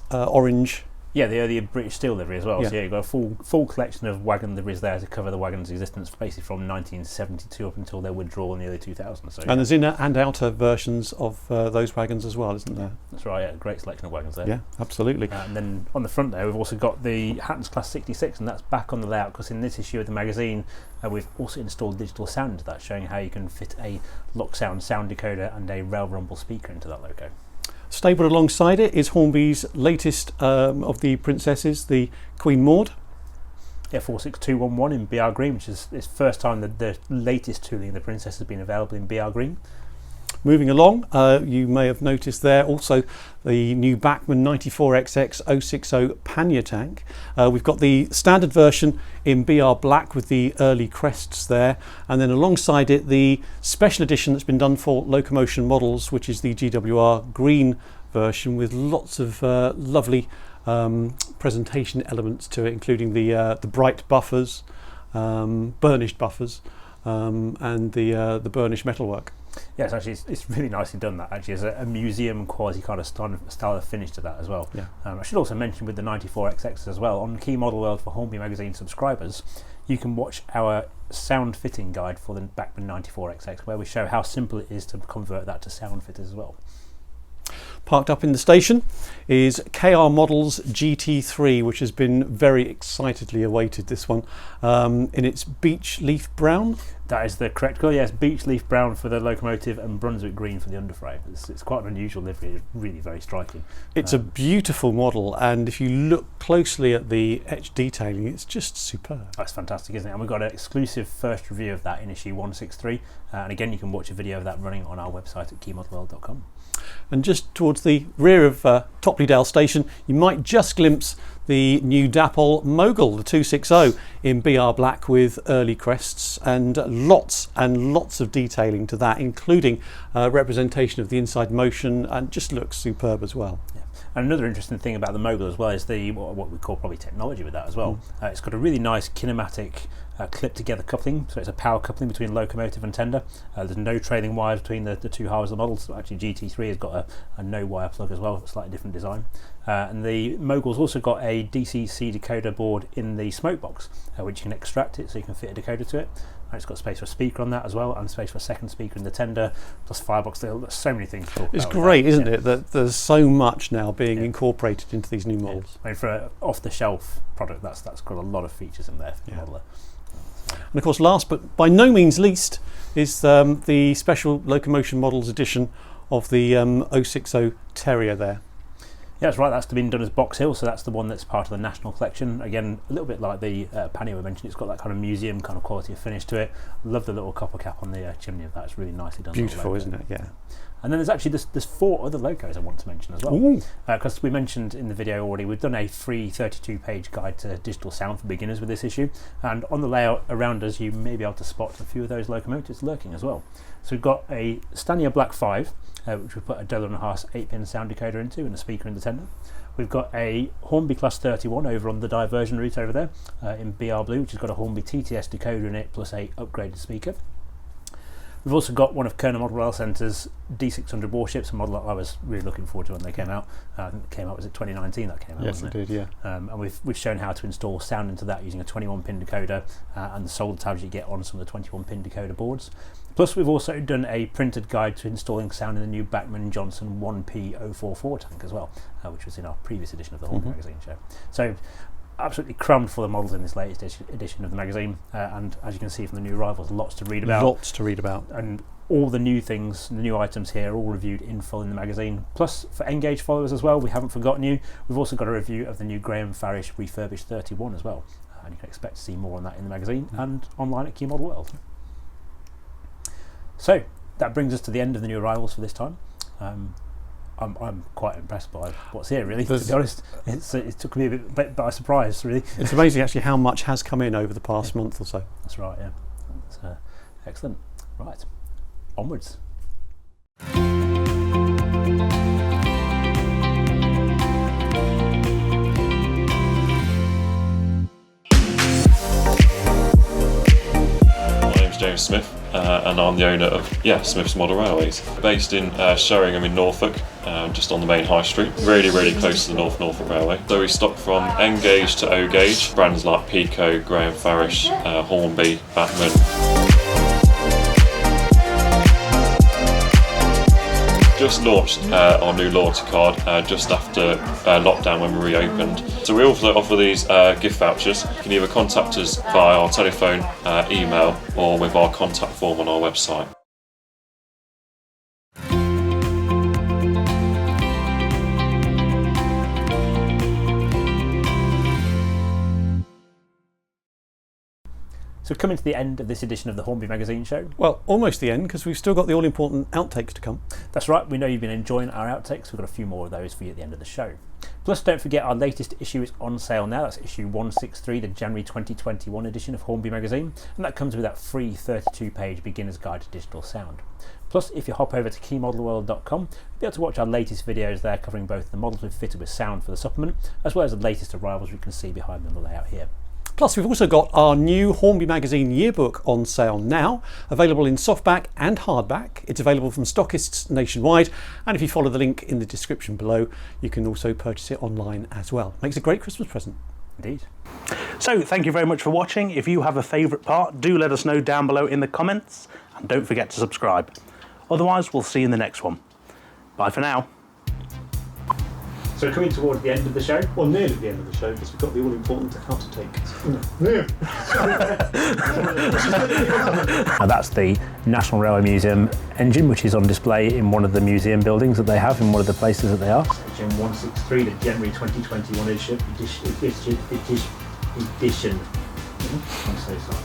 orange. Yeah, the earlier British Steel livery as well. Yeah. So yeah, you've got a full collection of wagon liveries there to cover the wagon's existence basically from 1972 up until their withdrawal in the early 2000s. So, and there's inner and outer versions of those wagons as well, isn't there? That's right, yeah, great selection of wagons there. Yeah, absolutely. And then on the front there, we've also got the Hattons Class 66, and that's back on the layout because in this issue of the magazine, we've also installed digital sound into that, showing how you can fit a Locksound sound decoder and a Rail Rumble speaker into that logo. Stabled alongside it is Hornby's latest of the princesses, the Queen Maud. 46211 in BR Green, which is its first time that the latest tooling in the Princess has been available in BR Green. Moving along, you may have noticed there also the new Bachmann 94XX 060 pannier tank. We've got the standard version in BR Black with the early crests there, and then alongside it the special edition that's been done for locomotion models, which is the GWR Green version with lots of lovely presentation elements to it, including the bright buffers, burnished buffers, and the burnished metalwork. Yes, actually, it's really nicely done. That actually is a museum quality kind of style of finish to that as well. Yeah. I should also mention with the 94XX as well, on Key Model World for Hornby Magazine subscribers, you can watch our sound fitting guide for the Bachmann 94XX, where we show how simple it is to convert that to sound fitters as well. Parked up in the station is KR Models GT3, which has been very excitedly awaited, this one, in its beech leaf brown. That is the correct colour, yes, beech leaf brown for the locomotive and Brunswick green for the underframe. It's quite an unusual livery, it's really very striking. It's a beautiful model, and if you look closely at the etched detailing, it's just superb. That's fantastic, isn't it? And we've got an exclusive first review of that in issue 163, and again you can watch a video of that running on our website at keymodelworld.com. And just towards the rear of Topley Station, you might just glimpse the new Dapple Mogul, the 260 in BR Black with early crests, and lots of detailing to that, including representation of the inside motion, and just looks superb as well. Yeah. And another interesting thing about the Mogul as well is the what we call probably technology with that as well. It's got a really nice kinematic clip together coupling, so it's a power coupling between locomotive and tender. There's no trailing wires between the two halves of the model, so actually GT3 has got a no wire plug as well, slightly different design. And the Mogul's also got a DCC decoder board in the smoke box, which you can extract it so you can fit a decoder to it. And it's got space for a speaker on that as well, and space for a second speaker in the tender, plus firebox. There's so many things to talk about. It's great, isn't it, that there's so much now being incorporated into these new models. I mean, for an off-the-shelf product, that's got a lot of features in there for the modeler. And of course, last but by no means least is the special locomotion models edition of the 060 Terrier there. Yeah, that's right, that's been done as Box Hill, so that's the one that's part of the National Collection. Again, a little bit like the pannier we mentioned, it's got that kind of museum kind of quality of finish to it. Love the little copper cap on the chimney of that, it's really nicely done. Beautiful, isn't it? Yeah. And then there's actually there's 4 other locos I want to mention as well. Because we mentioned in the video already, we've done a free 32-page guide to digital sound for beginners with this issue. And on the layout around us, you may be able to spot a few of those locomotives lurking as well. So we've got a Stanier Black 5, which we put a Dolan & Haas 8-pin sound decoder into and a speaker in the tender. We've got a Hornby Class 31 over on the diversion route over there in BR Blue, which has got a Hornby TTS decoder in it plus a upgraded speaker. We've also got one of Kerner Model Rail Centre's D600 warships, a model that I was really looking forward to when they came out. I think it came out, was it 2019 that came out? Yes, it did, yeah. And we've shown how to install sound into that using a 21-pin decoder and the solder tabs you get on some of the 21-pin decoder boards. Plus, we've also done a printed guide to installing sound in the new Bachmann Johnson 1P044 tank as well, which was in our previous edition of the Hornby Magazine show. So, absolutely crammed full of models in this latest edition of the magazine, and as you can see from the new arrivals, lots to read about. Lots to read about. And all the new things, the new items here, are all reviewed in full in the magazine. Plus, for Engage followers as well, we haven't forgotten you. We've also got a review of the new Graham Farish refurbished 31 as well, and you can expect to see more on that in the magazine and online at Key Model World. So that brings us to the end of the new arrivals for this time. I'm quite impressed by what's here, really. To be honest, it took me a bit by surprise, really. It's amazing actually how much has come in over the past month or so. That's right, yeah. That's excellent. Right, onwards. My name's James Smith. And I'm the owner of Smiths Model Railways, based in Sheringham in Norfolk, just on the main high street, really close to the North Norfolk Railway. So we stock from N gauge to O gauge, brands like Pico, Graham Farish, Hornby, Bachmann. Just launched our new loyalty card just after lockdown when we reopened. So we also offer these gift vouchers. You can either contact us via our telephone, email, or with our contact form on our website. So coming to the end of this edition of the Hornby Magazine show. Well, almost the end, because we've still got the all-important outtakes to come. That's right, we know you've been enjoying our outtakes. We've got a few more of those for you at the end of the show. Plus, don't forget our latest issue is on sale now. That's issue 163, the January 2021 edition of Hornby Magazine, and that comes with that free 32-page beginner's guide to digital sound. Plus, if you hop over to keymodelworld.com, you'll be able to watch our latest videos there covering both the models we've fitted with sound for the supplement, as well as the latest arrivals you can see behind me on the layout here. Plus, we've also got our new Hornby Magazine yearbook on sale now, available in softback and hardback. It's available from stockists nationwide, and if you follow the link in the description below, you can also purchase it online as well. Makes a great Christmas present. Indeed. So thank you very much for watching. If you have a favourite part, do let us know down below in the comments, and don't forget to subscribe. Otherwise, we'll see you in the next one. Bye for now. So coming towards the end of the show. Well, nearly the end of the show, because we've got the all-important outtakes. Now that's the National Railway Museum engine, which is on display in one of the museum buildings that they have, in one of the places that they are. Engine 163, the January 2021 edition. I'm so sorry.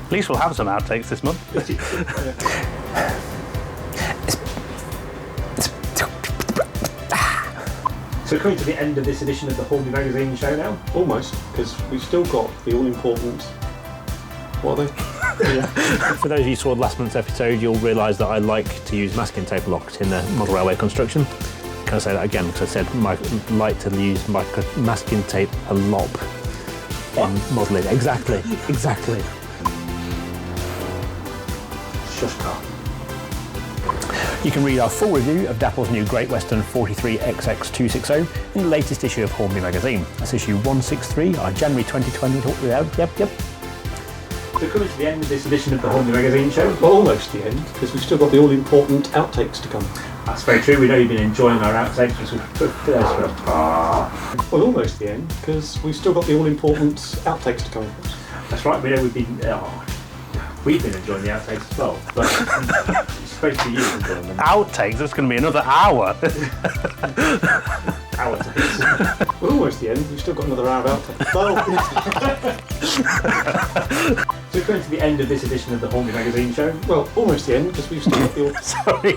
At least we'll have some outtakes this month. So coming to the end of this edition of the Hornby Magazine show now. Almost, because we've still got the all-important... What are they? Yeah. For those of you who saw last month's episode, you'll realise that I like to use masking tape a lot in the model railway construction. Can I say that again? Because I said I like to use masking tape a lot in modelling. Exactly. Shush car. You can read our full review of Dapple's new Great Western 43XX260 in the latest issue of Hornby Magazine. That's issue 163, our January 2020. Yep. So coming to the end of this edition of the Hornby Magazine show. Well, almost the end, because we've still got the all-important outtakes to come. That's very true. We know you've been enjoying our outtakes. Well, almost the end, because we've still got the all-important outtakes to come. That's right. We know we've been enjoying the outtakes as well. But it's supposed to be you enjoying them. Outtakes? That's going to be another hour. Outtakes. Well, almost the end. We've still got another hour of outtakes. So coming to the end of this edition of the Hornby Magazine show. Well, almost the end, because we've still got the... Sorry.